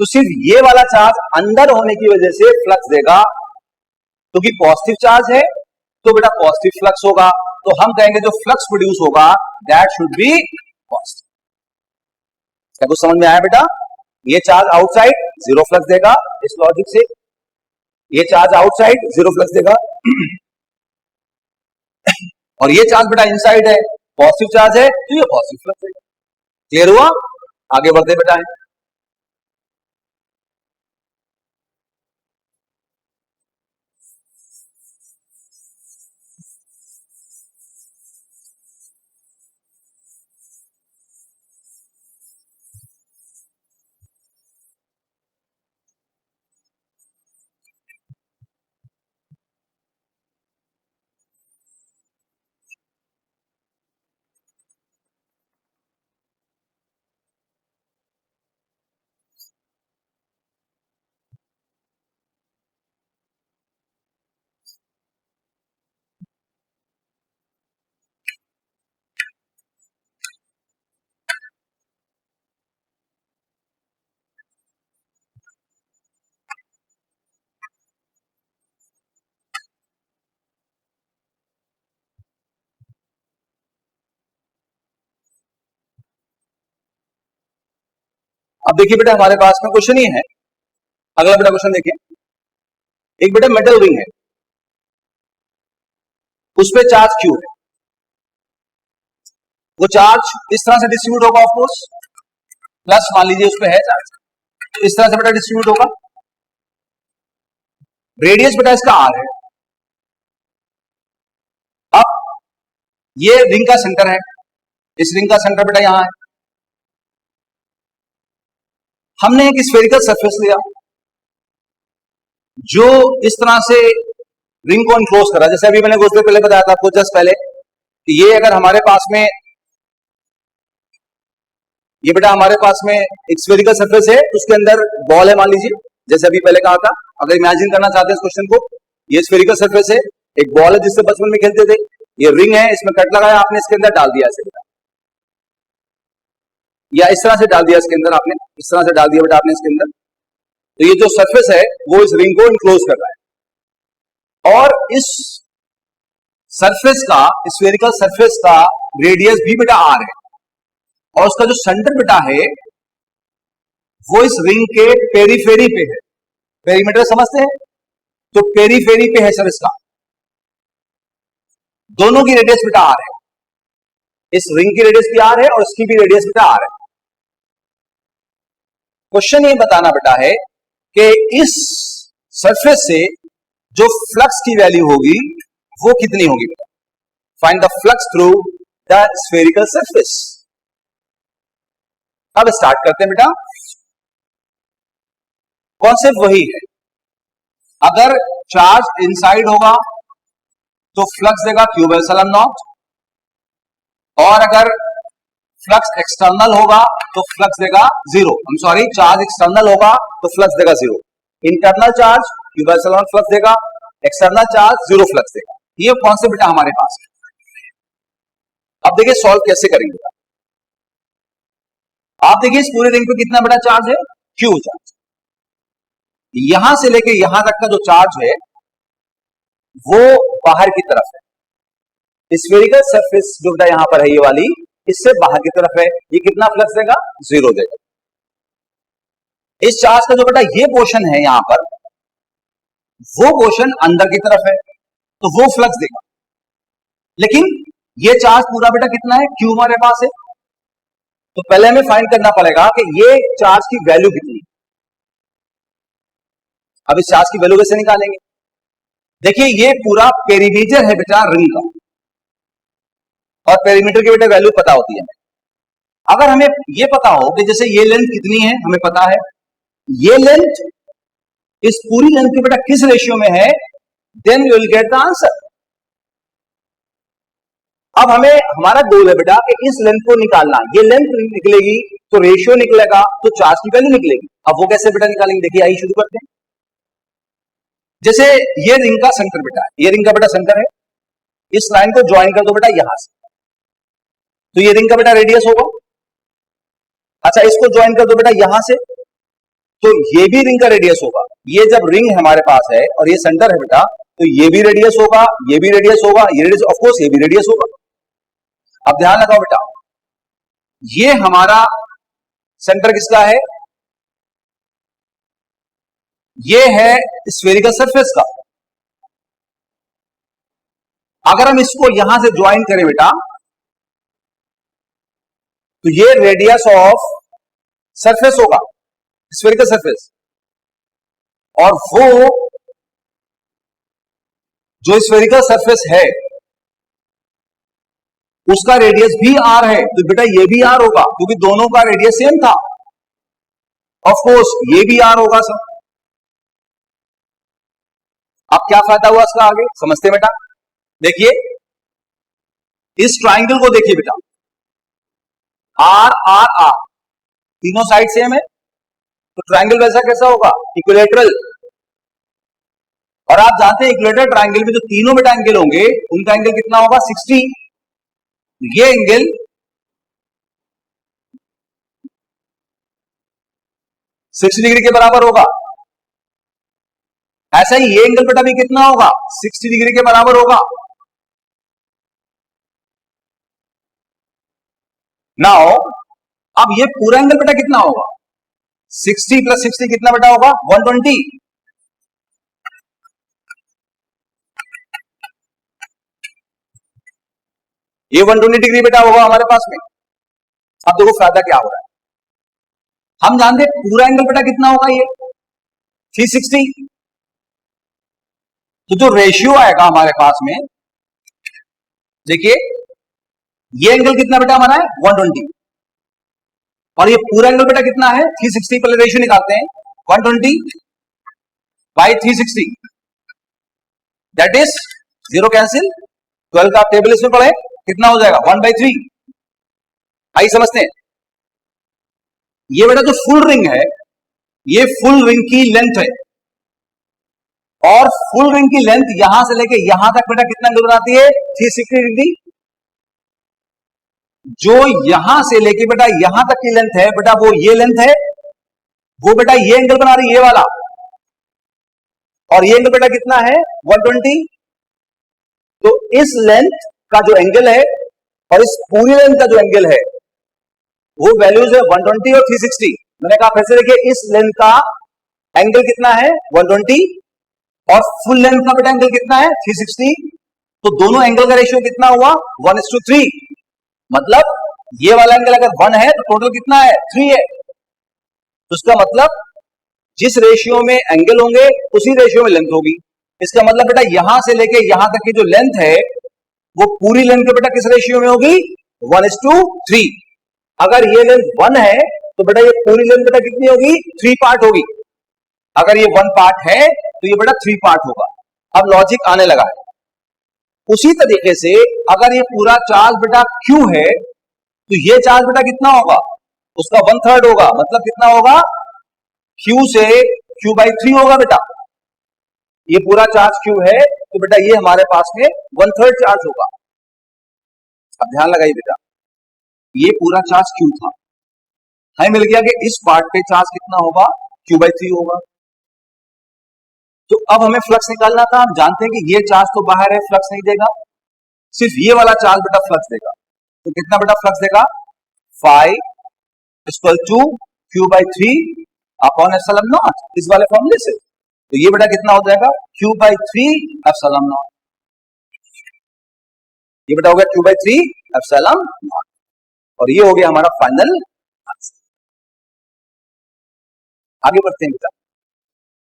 तो सिर्फ ये वाला चार्ज अंदर होने की वजह से फ्लक्स देगा, क्योंकि पॉजिटिव चार्ज है तो बेटा पॉजिटिव फ्लक्स होगा, तो हम कहेंगे जो फ्लक्स प्रोड्यूस होगा दैट शुड बी पॉजिटिव। क्या कुछ समझ में आया बेटा? ये चार्ज आउटसाइड जीरो फ्लक्स देगा इस लॉजिक से, ये चार्ज आउटसाइड जीरो फ्लक्स देगा और ये चार्ज बेटा इनसाइड है, पॉजिटिव चार्ज है तो ये पॉजिटिव फ्लक्स है। क्लियर हुआ? आगे बढ़ते बेटा है। अब देखिए बेटा हमारे पास में क्वेश्चन ही है, अगला बेटा क्वेश्चन देखिए, एक बेटा मेटल रिंग है, उस पे चार्ज क्यू है, वो चार्ज इस तरह से डिस्ट्रीब्यूट होगा, ऑफ कोर्स प्लस मान लीजिए उस पे है चार्ज, इस तरह से बेटा डिस्ट्रीब्यूट होगा, रेडियस बेटा इसका आर है। अब ये रिंग का सेंटर है, इस रिंग का सेंटर बेटा यहां है, हमने एक स्फेरिकल सरफेस लिया जो इस तरह से रिंग को इनक्लोज करा, जैसे अभी मैंने कुछ देर पहले बताया था आपको जस्ट पहले कि ये अगर हमारे पास में, ये बेटा हमारे पास में एक स्फेरिकल सरफेस है, उसके अंदर बॉल है मान लीजिए, जैसे अभी पहले कहा था, अगर इमेजिन करना चाहते हैं इस क्वेश्चन को, ये स्फेरिकल सरफेस है, एक बॉल है जिससे बचपन में खेलते थे, ये रिंग है, इसमें कट लगाया आपने, इसके अंदर डाल दिया ऐसे बेटा, या इस तरह से डाल दिया इसके अंदर आपने, इस तरह से डाल दिया बेटा आपने इसके अंदर, तो ये जो सरफेस है वो इस रिंग को इनक्लोज कर रहा है, और इस सरफेस का, स्फेरिकल सरफेस का रेडियस भी बेटा आर है, और उसका जो सेंटर बेटा है वो इस रिंग के पेरीफेरी पे है, पेरीमीटर समझते हैं, तो पेरीफेरी पे है सर इसका, दोनों की रेडियस बेटा आर है, इस रिंग की रेडियस भी आर है और इसकी भी रेडियस बेटा आर है। क्वेश्चन ये बताना बेटा है कि इस सरफेस से जो फ्लक्स की वैल्यू होगी वो कितनी होगी बेटा, find the flux through the spherical surface. अब स्टार्ट करते हैं बेटा, कॉन्सेप्ट वही है, अगर चार्ज इनसाइड होगा तो फ्लक्स देगा क्यू बाय एप्सिलॉन नॉट, और अगर फ्लक्स एक्सटर्नल होगा तो फ्लक्स देगा जीरो, हम सॉरी चार्ज एक्सटर्नल होगा तो फ्लक्स देगा zero, internal charge Q by epsilon flux देगा, एक्सटर्नल चार्ज जीरो फ्लक्स देगा, ये कॉन्सेप्ट बेटा हमारे पास है। अब देखिए सॉल्व कैसे करेंगे, आप देखिए इस पूरे रिंग पे कितना बड़ा चार्ज है, क्यू चार्ज, यहां से लेके यहां तक का जो चार्ज है वो बाहर की तरफ है, स्फेरिकल सरफेस जो बेटा यहां पर है ये वाली, इससे बाहर की तरफ है, ये कितना फ्लक्स देगा, जीरो देगा। इस चार्ज का जो बेटा ये पोर्शन है यहां पर, वो पोर्शन अंदर की तरफ है तो वो फ्लक्स देगा, लेकिन ये चार्ज पूरा बेटा कितना है, क्यू हमारे पास है, तो पहले हमें फाइंड करना पड़ेगा कि ये चार्ज की वैल्यू कितनी है। अब इस चार्ज की वैल्यू कैसे निकालेंगे, देखिए ये पूरा पेरीमीटर है बेटा रिंग का, और पेरीमीटर की बेटा वैल्यू पता होती है, अगर हमें ये पता हो कि जैसे ये लेंथ कितनी है, हमें पता है ये लेंथ इस पूरी लेंथ के बेटा किस रेशियो में है, then you will get the answer. अब हमें हमारा गोल है बेटा कि इस लेंथ को निकालना, ये लेंथ निकलेगी तो रेशियो निकलेगा तो चार्ज की वैल्यू निकलेगी। अब वो कैसे बेटा निकालेंगे, देखिए आइए शुरू करते हैं। जैसे ये रिंग का सेंटर बेटा, ये रिंग का बेटा सेंटर है, इस लाइन को ज्वाइन कर दो बेटा यहां से, तो ये रिंग का बेटा रेडियस होगा। अच्छा इसको ज्वाइन कर दो बेटा यहां से, तो ये भी रिंग का रेडियस होगा। ये जब रिंग हमारे पास है और ये सेंटर है बेटा, तो ये भी रेडियस होगा, ये भी रेडियस होगा, ये रेडियस ऑफ कोर्स ये भी रेडियस होगा। अब ध्यान लगाओ बेटा, ये हमारा सेंटर किसका है, ये है स्फेरिकल सरफेस का। अगर हम इसको यहां से ज्वाइन करें बेटा, तो ये रेडियस ऑफ सरफेस होगा, स्फेरिकल सरफेस, और वो जो स्फेरिकल सरफेस है उसका रेडियस भी आर है, तो बेटा ये भी आर होगा क्योंकि दोनों का रेडियस सेम था। ऑफ कोर्स ये भी आर होगा सर। अब क्या फायदा हुआ इसका, आगे समझते बेटा। देखिए इस ट्राइंगल को देखिए बेटा, आर आर आर तीनों साइड सेम है, तो ट्राइंगल वैसा कैसा होगा, इक्विलेटरल। और आप जानते हैं इक्विलेटरल ट्राइंगल में जो तीनों बेटा एंगल होंगे उनका एंगल कितना होगा, 60। ये एंगल 60 डिग्री के बराबर होगा। ऐसा ही ये एंगल बेटा भी कितना होगा, 60 डिग्री के बराबर होगा। नाउ अब ये पूरा एंगल बेटा कितना होगा, 60 प्लस 60 कितना बेटा होगा 120। ये 120 डिग्री बेटा होगा हमारे पास में। अब देखो फायदा क्या हो रहा है, हम जानते हैं पूरा एंगल बेटा कितना होगा ये 360। तो जो रेशियो आएगा हमारे पास में, देखिए ये एंगल कितना बेटा हमारा है 120 और ये पूरा एंगल बेटा कितना है 360। पहले रेशियो निकालते हैं 120 बाई 360 दैट इज 0 कैंसिल। 12 का टेबल इसमें पढ़े कितना हो जाएगा 1/3। आई समझते हैं। ये बेटा जो फुल रिंग है ये फुल रिंग की लेंथ है और फुल रिंग की लेंथ यहां से लेके यहां तक बेटा कितना एंगल बनाती है 360 डिग्री। जो यहां से लेके बेटा यहां तक की लेंथ है बेटा वो ये लेंथ है, वो बेटा ये एंगल बना रही है ये वाला, और ये एंगल बेटा कितना है 120। तो इस लेंथ का जो एंगल है और इस पूरी लेंथ का जो एंगल है वो वैल्यूज है 120 और 360। मैंने कहा फिर से देखिए इस लेंथ का एंगल कितना है 120 और फुल लेंथ का बेटा एंगल कितना है 360। तो दोनों एंगल का रेशियो कितना हुआ 1:3। मतलब ये वाला एंगल अगर 1 है तो टोटल कितना है 3 है। तो इसका मतलब जिस रेशियो में एंगल होंगे उसी रेशियो में लेंथ होगी। इसका मतलब बेटा यहां से लेके यहां तक की जो लेंथ है वो पूरी लेंथ के बेटा किस रेशियो में होगी 1:3। अगर ये लेंथ 1 है तो बेटा ये पूरी लेंथ बेटा कितनी होगी 3 पार्ट होगी। अगर ये 1 पार्ट है तो ये बेटा 3 पार्ट होगा। अब लॉजिक आने लगा है। उसी तरीके से अगर ये पूरा चार्ज बेटा Q है तो ये चार्ज बेटा कितना होगा उसका 1/3 होगा। मतलब कितना होगा Q से Q/3 होगा बेटा। ये पूरा चार्ज Q है तो बेटा ये हमारे पास में 1/3 चार्ज होगा। अब ध्यान लगाइए बेटा ये पूरा चार्ज Q था, हमें मिल गया कि इस पार्ट पे चार्ज कितना होगा Q/3 होगा। तो अब हमें फ्लक्स निकालना था। हम जानते हैं कि ये चार्ज तो बाहर है फ्लक्स नहीं देगा, सिर्फ ये वाला चार्ज बेटा फ्लक्स देगा। तो कितना बेटा फ्लक्स देगा 5 = Q/3 अपॉन एप्सिलॉन नॉट इस वाले फॉर्मूले से। तो ये बेटा कितना हो जाएगा Q/3 एप्सिलॉन नॉट। ये बेटा हो गया Q/3 एप्सिलॉन नॉट और ये हो गया हमारा फाइनल आंसर। आगे बढ़ते हैं बेटा,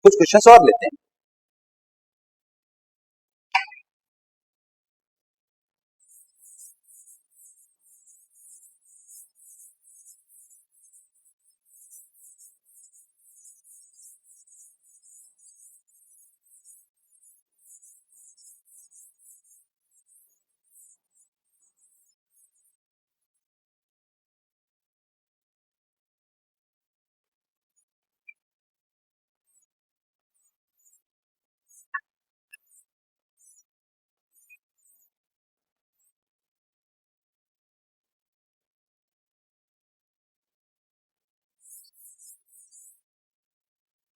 कुछ क्वेश्चंस और लेते हैं।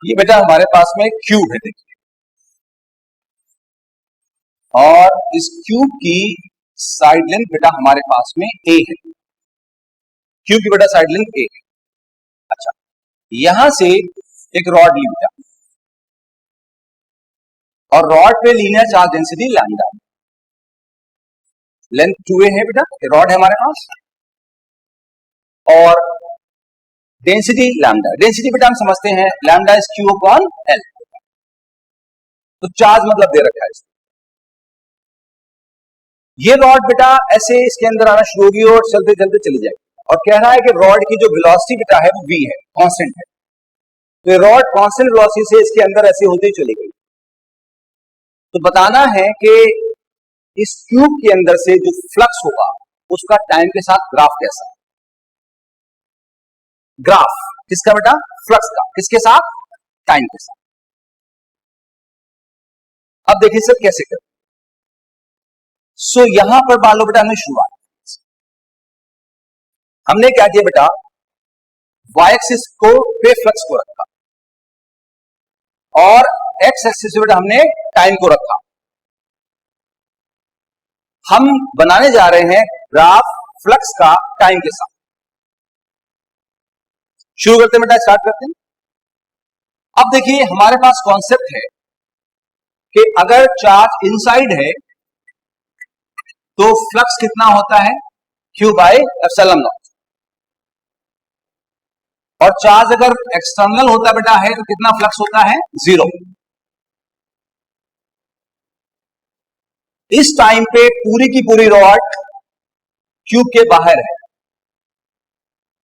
ये बेटा हमारे पास में क्यूब है देखिए, और इस क्यूब की साइड लेंथ बेटा हमारे पास में ए है। क्यूब की बेटा साइड लेंथ ए है। अच्छा यहां से एक रॉड ली बेटा और रॉड पे linear charge density lambda, length 2a है बेटा, रॉड है हमारे पास और डेंसिटी लैम्डा। डेंसिटी बेटा हम समझते हैं lambda is Q upon L। तो चार्ज मतलब दे रखा है इसको। ये रॉड बेटा ऐसे इसके अंदर आना शुरू होगी और चलते चलते चली जाएगी और कह रहा है कि रॉड की जो वेलोसिटी बेटा है वो v है, कांस्टेंट है। तो ये रॉड कांस्टेंट वेलोसिटी से इसके अंदर ऐसे होती चली गई। तो बताना है कि इस क्यूब के अंदर से जो फ्लक्स होगा उसका टाइम के साथ ग्राफ कैसा है। ग्राफ किसका बेटा फ्लक्स का, किसके साथ टाइम के साथ। अब देखिए सर कैसे करें। सो यहां पर मान लो बेटा हमने शुरुआत, हमने क्या किया बेटा y एक्सिस को पे फ्लक्स को रखा और x एक्सिस पे बेटा हमने टाइम को रखा। हम बनाने जा रहे हैं ग्राफ फ्लक्स का टाइम के साथ। शुरू करते हैं बेटा, स्टार्ट करते हैं। अब देखिए हमारे पास कॉन्सेप्ट है कि अगर चार्ज इनसाइड है तो फ्लक्स कितना होता है, Q बाय एप्सिलॉन नॉट, और चार्ज अगर एक्सटर्नल होता बेटा है तो कितना फ्लक्स होता है, 0। इस टाइम पे पूरी की पूरी रॉड क्यूब के बाहर है,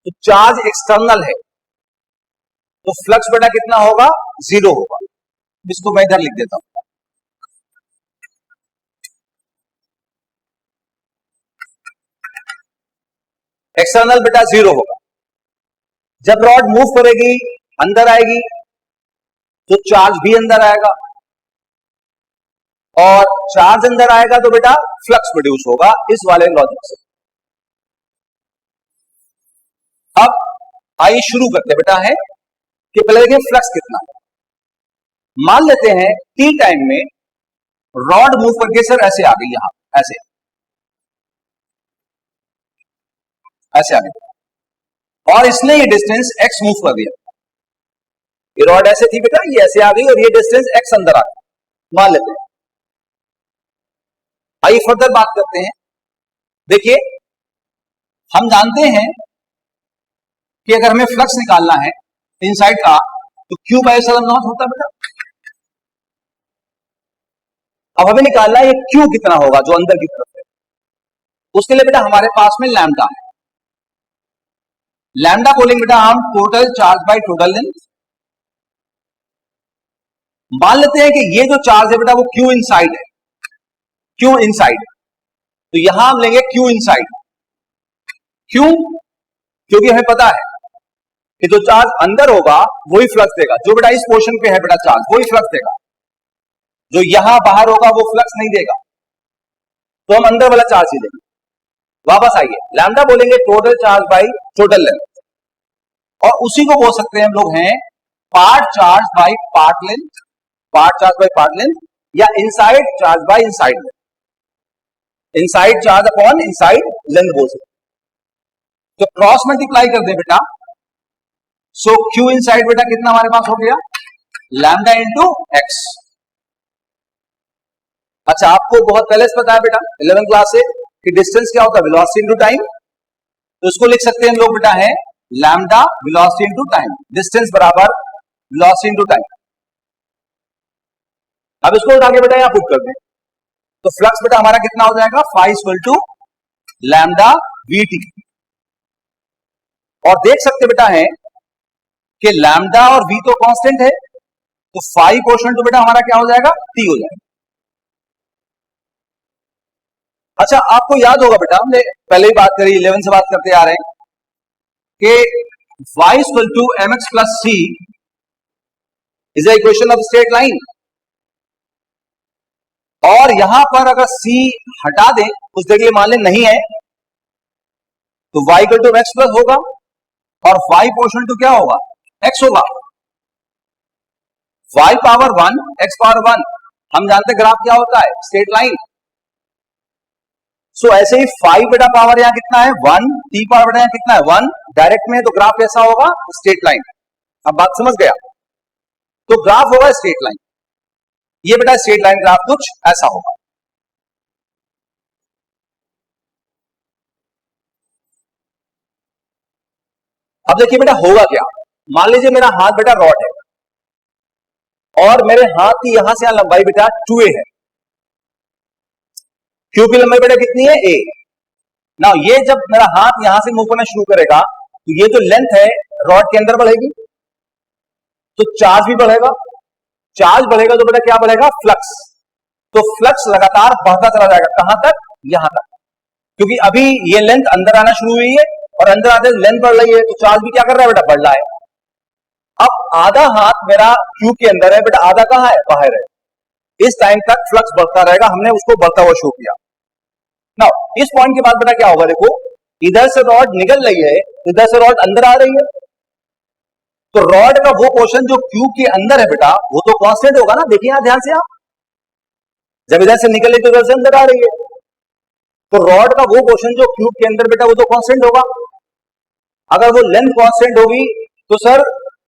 तो चार्ज एक्सटर्नल है, तो फ्लक्स बेटा कितना होगा, 0 होगा। इसको मैं इधर लिख देता हूं। एक्सटर्नल बेटा 0 होगा। जब रॉड मूव करेगी, अंदर आएगी, तो चार्ज भी अंदर आएगा, और चार्ज अंदर आएगा तो बेटा फ्लक्स प्रोड्यूस होगा, इस वाले लॉजिक से। अब आइए शुरू करते बेटा है कि पहले देखिए फ्लक्स कितना है। मान लेते हैं टी टाइम में रॉड मूव करके सर ऐसे आ गई, यहां ऐसे ऐसे आ गई, और इसने ये डिस्टेंस x मूव कर दिया। ये रॉड ऐसे थी बेटा, ये ऐसे आ गई और ये डिस्टेंस x अंदर आ गई, मान लेते हैं। आइए फर्दर बात करते हैं। देखिए हम जानते हैं कि अगर हमें फ्लक्स निकालना है इनसाइड का तो Q बाय एप्सिलॉन नॉट होता है बेटा। अब हमें निकालना है ये Q कितना होगा जो अंदर की तरफ है। उसके लिए बेटा हमारे पास में लैम्डा है। लैम्डा बोलेंगे बेटा हम total charge by total length. मान लेते हैं कि ये जो चार्ज है बेटा वो Q इनसाइड है, Q इनसाइड, तो यहां हम लेंगे Q इनसाइड। क्यों? क्योंकि हमें पता है कि जो चार्ज अंदर होगा वही फ्लक्स देगा। जो बेटा इस पोर्शन पे है बेटा चार्ज, वही फ्लक्स देगा। जो यहां बाहर होगा वो फ्लक्स नहीं देगा, तो हम अंदर वाला चार्ज ही लेंगे। वापस आइए, लैम्डा बोलेंगे total charge by total length, और उसी को बोल सकते हैं हम लोग हैं part charge by part length, part charge by part length, या inside charge by inside length, inside charge upon inside length बोल सकते। तो क्रॉस मल्टीप्लाई कर दे बेटा, सो Q इनसाइड बेटा कितना हमारे पास हो गया, लैम्डा इंटू एक्स। अच्छा आपको बहुत पहले से पता है बेटा 11th क्लास से कि डिस्टेंस क्या होता है, वेलोसिटी इंटू टाइम। तो उसको लिख सकते हैं हम लोग बेटा है lambda velocity into time, distance बराबर वेलोसिटी इंटू टाइम। अब इसको उठा के बेटा यहां पुट कर दें, तो फ्लक्स बेटा हमारा कितना हो जाएगा, phi equal to lambda v t. और देख सकते बेटा है कि लैम्डा और वी तो कांस्टेंट है, तो फाई पोर्शन तो बेटा हमारा क्या हो जाएगा, टी हो जाएगा। अच्छा आपको याद होगा बेटा, हमने पहले ही बात करी, 11 से बात करते आ रहे हैं कि y equal to m x plus c is the equation of straight line. और यहां पर अगर c हटा दें, कुछ देर के लिए मान लें नहीं है, तो y equal to x plus होगा, और y पोर्शन टू क्या होगा, x होगा। y पावर 1 x पावर 1, हम जानते ग्राफ क्या होता है, स्ट्रेट लाइन। सो ऐसे ही 5 बेटा पावर यहां कितना है 1, t पावर बेटा यहां कितना है 1, डायरेक्ट में, तो ग्राफ कैसा होगा, स्ट्रेट लाइन। अब बात समझ गया, तो ग्राफ होगा स्ट्रेट लाइन। ये बेटा स्ट्रेट लाइन ग्राफ कुछ ऐसा होगा। अब देखिए बेटा होगा क्या, मान लीजिए मेरा हाथ बेटा रॉड है, और मेरे हाथ की यहां से यहां लंबाई बेटा 2a है। Q की लंबाई बेटा कितनी है, a। ना ये जब मेरा हाथ यहां से मूव करना शुरू करेगा, तो ये जो लेंथ है रॉड के अंदर बढ़ेगी, तो चार्ज भी बढ़ेगा। चार्ज बढ़ेगा तो बेटा क्या बढ़ेगा, फ्लक्स। तो फ्लक्स लगातार बढ़ता चला जाएगा, कहां तक, यहां तक, क्योंकि अभी ये लेंथ अंदर आना शुरू हुई है, और अंदर आते लेंथ बढ़ रही है, तो चार्ज भी क्या कर रहा है बेटा, बढ़ रहा है। अब आधा हाथ मेरा ट्यूब के अंदर है बेटा, आधा कहां है, बाहर है। इस टाइम तक फ्लक्स बढ़ता रहेगा, हमने उसको बढ़ता हुआ शो किया। ना इस पॉइंट के बाद बेटा क्या होगा, देखो इधर से रॉड निकल रही है, इधर से रॉड अंदर आ रही है, तो रॉड का वो पोर्शन जो क्यूब के अंदर है बेटा वो तो कांस्टेंट होगा ना। देखिए यहां ध्यान से आप, जब इधर से निकल रही तो इधर से अंदर आ रही है, तो रॉड का वो पोर्शन जो क्यूब के अंदर बेटा वो तो कांस्टेंट होगा। अगर वो लेंथ कांस्टेंट होगी तो सर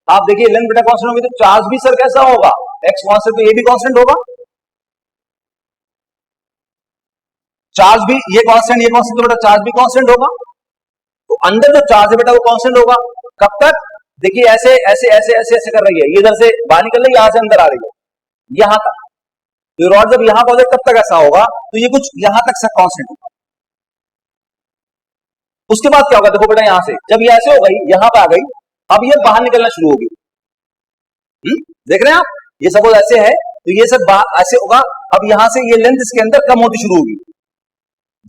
आप देखिए लेंथ बेटा कांस्टेंट होगी तो चार्ज भी सर कैसा होगा, एक्स कांस्टेंट, तो ये भी कांस्टेंट होगा, चार्ज भी ये कांस्टेंट तो बेटा चार्ज भी कांस्टेंट होगा, तो अंदर जो चार्ज है बेटा वो कांस्टेंट होगा। कब तक, देखिए ऐसे ऐसे ऐसे ऐसे ऐसे कर रही है, ये इधर से बाहर निकल रही है, यहां से अंदर आ रही है, यहां तक, तो रॉड जब यहां पहुंचे तब तक ऐसा होगा, तो ये कुछ यहां तक सब कांस्टेंट होगा। उसके बाद क्या होगा, देखो बेटा यहां से जब ये ऐसे हो गई, यहां पे आ गई, अब ये बाहर निकलना शुरू होगी, देख रहे हैं आप, ये सपोज ऐसे है तो ये सब ऐसे होगा, अब यहां से ये लेंथ इसके अंदर कम होती शुरू होगी,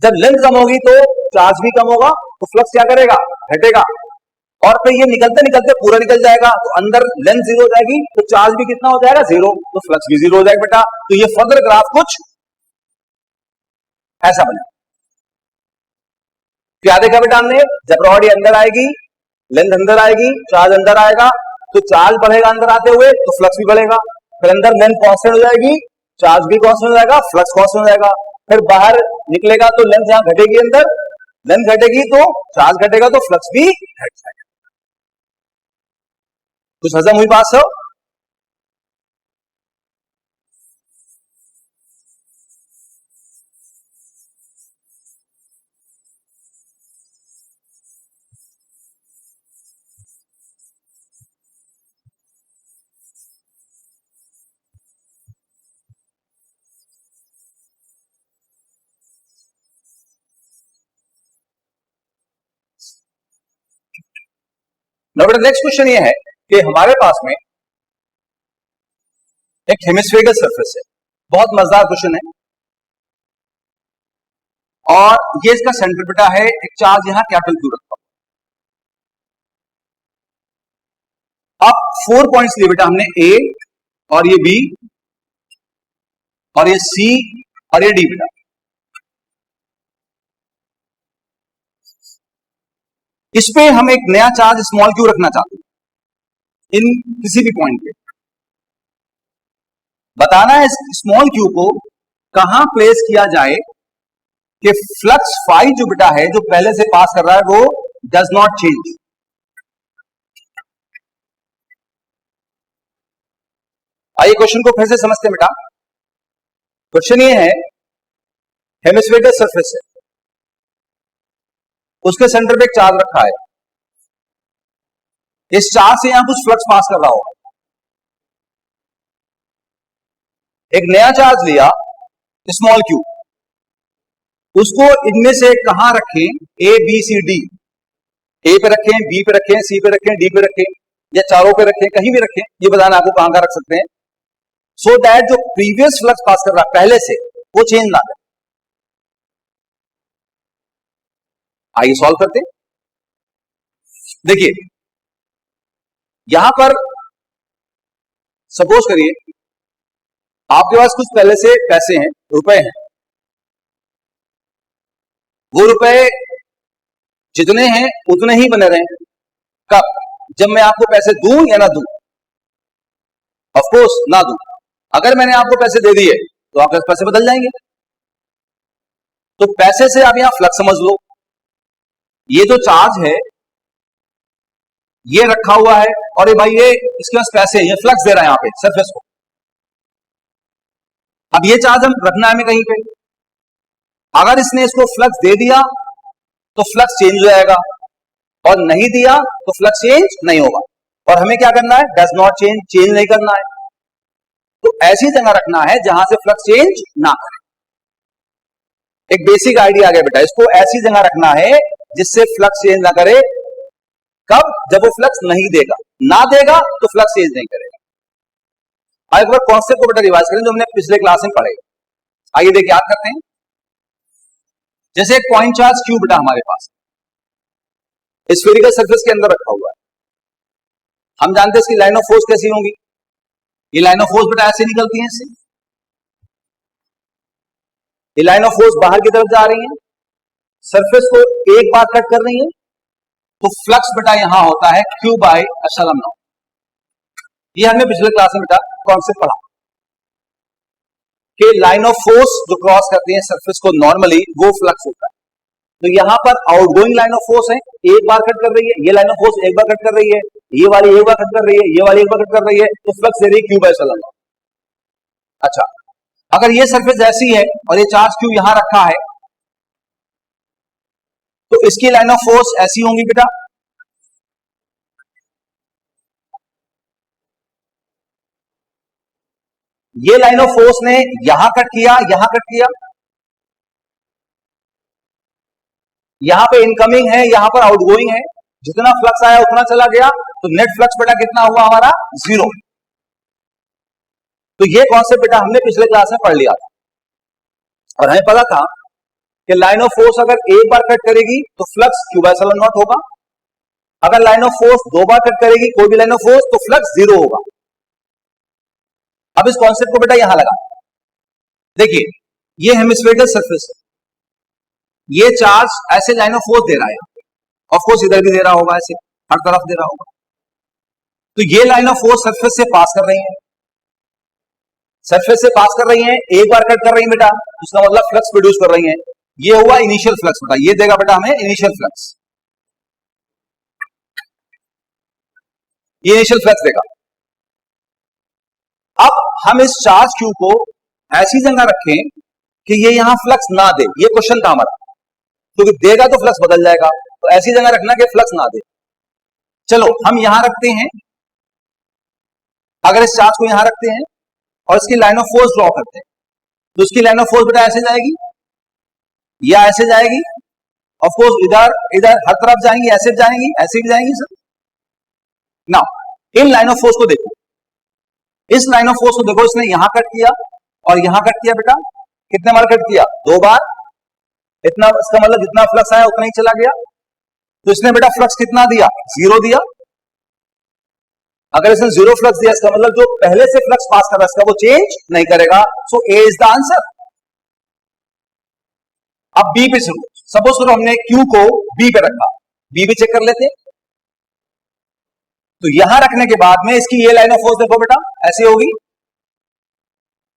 जब लेंथ कम होगी तो चार्ज भी कम होगा, तो फ्लक्स क्या करेगा, घटेगा, और फिर ये निकलते निकलते पूरा निकल जाएगा, तो अंदर लेंथ जीरो हो जाएगी, तो चार्ज भी कितना हो जाएगा, जीरो, तो फ्लक्स भी जीरो हो जाएगा बेटा। तो ये फर्दर ग्राफ कुछ ऐसा बने। क्या देखा बेटा हमने, जब रॉड ये अंदर आएगी, लेंथ अंदर आएगी, चार्ज अंदर आएगा, तो चार्ज बढ़ेगा अंदर आते हुए, तो फ्लक्स भी बढ़ेगा, फिर अंदर लेंथ कांस्टेंट हो जाएगी, चार्ज भी कांस्टेंट हो जाएगा, फ्लक्स कांस्टेंट हो जाएगा, फिर बाहर निकलेगा तो लेंथ यहां घटेगी, अंदर लेंथ घटेगी तो चार्ज घटेगा, तो फ्लक्स भी घट जाएगा। कुछ हजम हुई बात सब? बेटा नेक्स्ट क्वेश्चन ये है कि हमारे पास में एक हेमिस्फेरिकल सरफेस है, बहुत मजेदार क्वेश्चन है, और ये इसका सेंटर बेटा है, एक चार्ज यहां कैपिटल क्यू रखा, अब 4 पॉइंट्स लिए बेटा हमने, ए और ये बी और ये सी और ये डी बेटा, इस पे हम एक नया चार्ज स्मॉल क्यू रखना चाहते हैं, इन किसी भी पॉइंट पे बताना है स्मॉल क्यू को कहां प्लेस किया जाए कि फ्लक्स फाई जो बेटा है, जो पहले से पास कर रहा है, वो डज नॉट चेंज। आइए क्वेश्चन को फिर से समझते हैं बेटा। क्वेश्चन ये है, हेमिस्फेरिकल सरफेस है, उसके सेंटर पे एक चार्ज रखा है, इस चार्ज से यहां कुछ फ्लक्स पास कर रहा हो, एक नया चार्ज लिया स्मॉल क्यू, उसको इनमें से कहां रखें, ए बी सी डी, ए पे रखें, बी पे रखें, सी पे रखें, डी पे रखें, या चारों पे रखें, कहीं भी रखें, ये बताना आपको कहां का रख सकते हैं, सो दैट जो प्रीवियस फ्लक्स पास कर रहा है पहले से, वो चेंज ना करे। आइए सॉल्व करते हैं। देखिए यहां पर सपोज करिए आपके पास कुछ पहले से पैसे हैं, रुपए हैं, वो रुपए जितने हैं उतने ही बने रहे, कब, जब मैं आपको पैसे दूं या ना दूं, ऑफ कोर्स ना दूं, अगर मैंने आपको पैसे दे दिए तो आपके पैसे बदल जाएंगे, तो पैसे से आप यहां फ्लक्स समझ लो, ये जो चार्ज है ये रखा हुआ है, और ये भाई ये इसके पास पैसे, ये फ्लक्स दे रहा है यहां पे सरफेस को, अब ये चार्ज हम रखना है हमें कहीं पे, अगर इसने इसको फ्लक्स दे दिया तो फ्लक्स चेंज हो जाएगा, और नहीं दिया तो फ्लक्स चेंज नहीं होगा, और हमें क्या करना है, डज नॉट चेंज, चेंज नहीं करना है, तो ऐसी जगह रखना है जहां से फ्लक्स चेंज ना करे। एक बेसिक आइडिया आ गया बेटा, इसको ऐसी जगह रखना है जिससे फ्लक्स चेंज ना करे, कब, जब वो फ्लक्स नहीं देगा, ना देगा तो फ्लक्स चेंज नहीं करेगा। एक बार कॉन्सेप्ट को बेटा रिवाइज करें जो हमने पिछले क्लास में पढ़े, आइए देखिए याद करते हैं। जैसे एक पॉइंट चार्ज क्यू बेटा हमारे पास स्फेरिकल सरफेस के अंदर रखा हुआ है, हम जानते हैं इसकी लाइन ऑफ फोर्स कैसी होंगी, ये लाइन ऑफ फोर्स बेटा ऐसे निकलती है, इससे ये लाइन ऑफ फोर्स बाहर की तरफ जा रही है, सरफेस को एक बार कट कर रही है, तो फ्लक्स बेटा यहां होता है Q बाय एप्सिलॉन नॉट। ये हमने पिछले क्लास में बेटा कॉन्सेप्ट पढ़ा कि लाइन ऑफ फोर्स जो क्रॉस करती है सरफेस को नॉर्मली, वो फ्लक्स होता है, तो यहां पर आउटगोइंग लाइन ऑफ फोर्स है, एक बार कट कर रही है, ये लाइन ऑफ फोर्स एक बार कट कर रही है, ये वाली एक बार कट कर रही है, ये वाली एक बार कट कर रही है, तो फ्लक्स दे रही है Q/ln। अच्छा, अगर ये सरफेस ऐसी है और ये चार्ज Q यहां रखा है, तो इसकी लाइन ऑफ फोर्स ऐसी होंगी बेटा, ये लाइन ऑफ फोर्स ने यहां कट किया, यहां कट किया, यहां पे इनकमिंग है, यहां पर आउटगोइंग है, जितना फ्लक्स आया उतना चला गया, तो नेट फ्लक्स बेटा कितना हुआ हमारा, 0। तो ये कॉन्सेप्ट बेटा हमने पिछले क्लास में पढ़ लिया था, और हमें पता था कि लाइन ऑफ फोर्स अगर एक बार कट करेगी तो फ्लक्स Q/0 होगा, अगर लाइन ऑफ फोर्स दो बार कट करेगी कोई भी लाइन ऑफ फोर्स, तो फ्लक्स 0 होगा। अब इस कॉन्सेप्ट को बेटा यहां लगा, देखिए ये हेमिस्फेरिकल सरफेस है, ये चार्ज ऐसे लाइन ऑफ फोर्स दे रहा है, ऑफ कोर्स इधर भी दे रहा होगा, ऐसे हर तरफ दे रहा होगा, तो ये लाइन ऑफ फोर्स सरफेस से पास कर रही है, सरफेस से पास कर रही हैं, एक बार कट कर रही हैं बेटा, उसका मतलब फ्लक्स प्रोड्यूस कर रही हैं, ये हुआ इनिशियल फ्लक्स बेटा, ये देगा बेटा हमें इनिशियल फ्लक्स, ये इनिशियल फ्लक्स देगा। अब हम इस चार्ज Q को ऐसी जगह रखें कि ये यहां फ्लक्स ना दे, ये क्वेश्चन था हमारा, क्योंकि देगा तो फ्लक्स बदल जाएगा, तो ऐसी जगह रखना कि फ्लक्स ना दे। चलो हम यहां रखते हैं, अगर इस चार्ज को यहां रखते हैं और इसकी लाइन ऑफ फोर्स ड्रॉ करते हैं, तो उसकी लाइन ऑफ फोर्स बेटा ऐसे जाएगी या ऐसे जाएगी, ऑफ कोर्स इधर इधर हर तरफ जाएंगी, ऐसे भी जाएंगी सर। ना, इन लाइन ऑफ फोर्स को देखो, इस लाइन ऑफ फोर्स को देखो, इसने यहां कट किया और यहां कट किया बेटा, कितने बार कट किया, 2 बार, इतना, इसका मतलब जितना फ्लक्स आया उतना ही चला गया, तो इसने बेटा फ्लक्स कितना दिया, 0 दिया। अगर इसने 0 फ्लक्स दिया, इसका मतलब जो पहले से फ्लक्स पास कर रहा है इसका वो चेंज नहीं करेगा, सो ए इज द आंसर। अब बी पे चलो, सपोज करो हमने Q को बी पे रखा, बी भी चेक कर लेते हैं, तो यहां रखने के बाद में इसकी ये लाइन ऑफ फोर्स देखो बेटा, ऐसी होगी,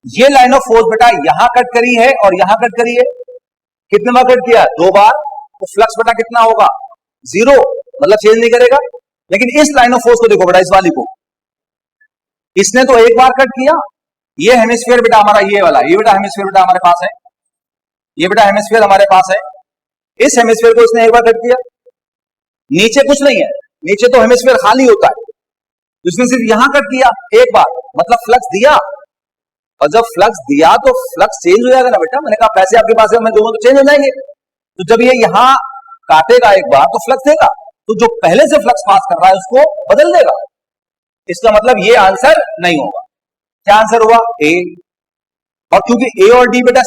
ये लाइन ऑफ फोर्स बेटा यहां कट करी है और यहां कट करी है, कितने बार कट किया, 2 बार, तो फ्लक्स बेटा कितना होगा, 0, मतलब चेंज नहीं करेगा। लेकिन इस लाइन ऑफ फोर्स को देखो बेटा, इस वाली को, इसने तो एक बार कट किया, ये हेमिस्फीयर बेटा हमारा, ये वाला, ये बेटा हेमिस्फीयर बेटा हमारे पास है, ये बेटा हेमिस्फीयर हमारे पास है, इस हेमिस्फीयर को इसने एक बार कट किया, नीचे कुछ नहीं है, नीचे तो हेमिस्फीयर खाली होता है, इसने सिर्फ यहां कट किया एक बार, मतलब फ्लक्स दिया, और जब फ्लक्स दिया तो फ्लक्स चेंज हो जाएगा ना बेटा, मैंने कहा पैसे आपके पास है, मैं दूंगा तो चेंज हो जाएंगे, तो जब ये यहां काटेगा एक बार तो फ्लक्स देगा, तो जो पहले से फ्लक्स पास कर रहा है उसको बदल देगा, इसका मतलब ये आंसर नहीं होगा। क्या आंसर हुआ, ए, और क्योंकि ए और डी बेटा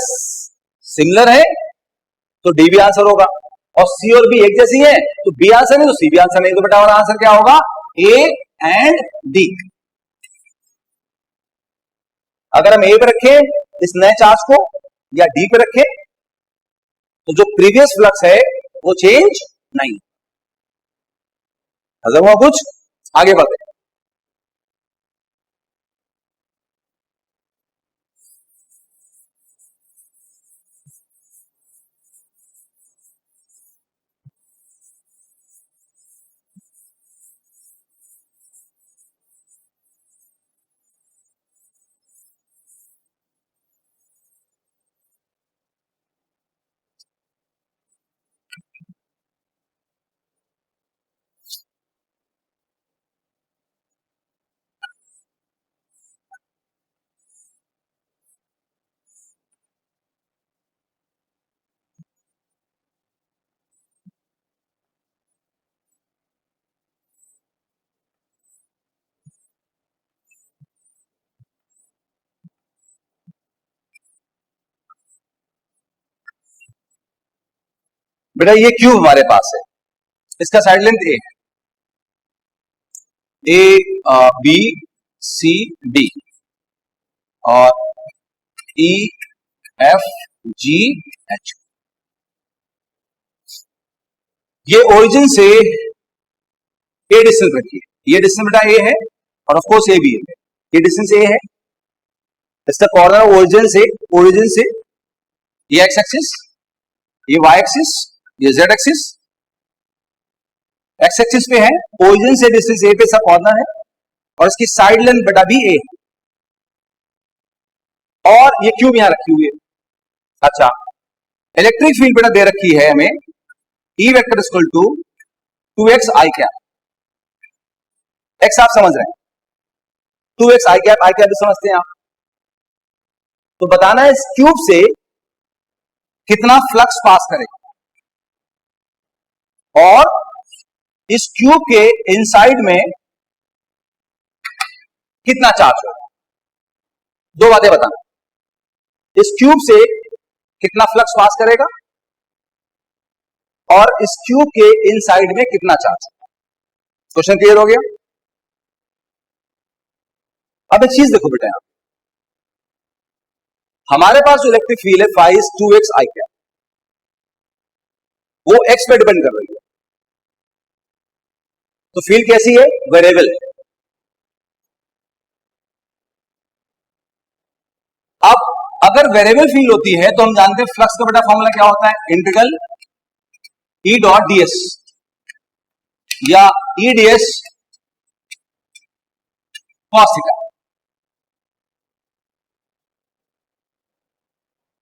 सिमिलर है तो डी भी आंसर होगा, और सी और बी एक जैसी है तो बी आंसर नहीं तो सी भी आंसर नहीं, तो बेटा हमारा आंसर क्या होगा, ए एंड डी। अगर हम ए पे रखें इस नए चार्ज को या डी पे रखें तो जो प्रीवियस फ्लक्स है वो चेंज नहीं। हजम हुआ कुछ, आगे बढ़ते हैं। बेटा ये क्यूब हमारे पास है, इसका side length A B C D और ई एफ जी एच, ये ओरिजिन से ए डिस्टेंस रखिए, ये डिस्टेंस बेटा ए है और ऑफ कोर्स ए भी है, ये डिस्टेंस ए है, इसका कॉर्नर ओरिजिन से ये एक्स एक्सिस, ये वाई एक्सिस, ये जेड एक्सिस, एक्स एक्सिस पे है, ओरिजिन से डिस्टेंस ए पे सब कॉर्नर है और इसकी साइड लेंथ बटा भी ए है और ये क्यूब यहां रखी हुई है। अच्छा, इलेक्ट्रिक फील्ड बेटा दे रखी है हमें E vector equal to 2x i cap. X आप समझ रहे हैं, 2x आई कैप भी समझते हैं आप। तो बताना है इस क्यूब से कितना फ्लक्स पास करेगा और इस क्यूब के इनसाइड में कितना चार्ज होगा। दो बातें बताना, इस क्यूब से कितना फ्लक्स पास करेगा और इस क्यूब के इनसाइड में कितना चार्ज। क्वेश्चन क्लियर हो गया। अब एक चीज देखो बेटा, यहां हमारे पास जो इलेक्ट्रिक फील्ड है phi is 2x i cap, वो x पे डिपेंड कर रही है। तो फील्ड कैसी है, वेरिएबल। अब अगर वेरिएबल फील्ड होती है तो हम जानते हैं फ्लक्स का बेटा फॉर्मूला क्या होता है, इंटीग्रल ई डॉट ds या ई ds cos थीटा।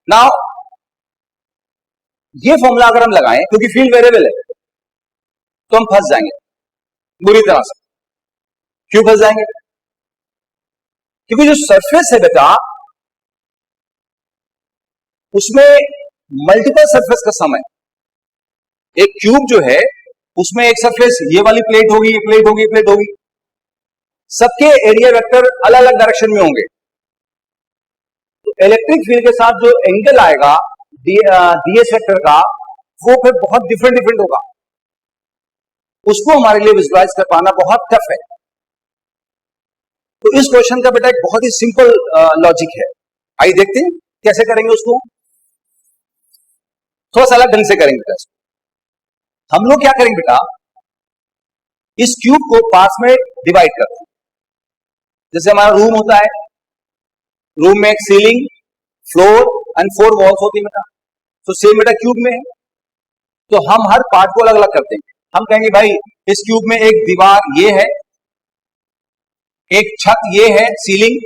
नाउ ये फॉर्मूला अगर हम लगाएं, क्योंकि फील्ड वेरिएबल है तो हम फंस जाएंगे बुरी तरह से। क्यों फंस जाएंगे, क्योंकि जो सरफेस है बेटा उसमें मल्टीपल सरफेस का सम है। एक क्यूब जो है उसमें एक सरफेस ये वाली प्लेट होगी, ये प्लेट होगी, ये प्लेट होगी, सबके एरिया वेक्टर अलग अलग डायरेक्शन में होंगे। तो इलेक्ट्रिक फील्ड के साथ जो एंगल आएगा डीएस वेक्टर का, वो फिर बहुत डिफरेंट होगा। उसको हमारे लिए विजुलाइज कर पाना बहुत टफ है। तो इस क्वेश्चन का बेटा एक बहुत ही सिंपल लॉजिक है, आइए देखते हैं कैसे करेंगे उसको। थोड़ा सा अलग ढंग से करेंगे बेटा। हम लोग क्या करेंगे बेटा, इस क्यूब को पार्ट्स में डिवाइड करते हैं। जैसे हमारा रूम होता है, रूम में एक सीलिंग, फ्लोर एंड 4 वॉल्स होती है बेटा। तो सेम बेटा क्यूब में है, तो हम हर पार्ट को अलग अलग करते हैं। हम कहेंगे भाई इस क्यूब में एक दीवार ये है, एक छत ये है, सीलिंग,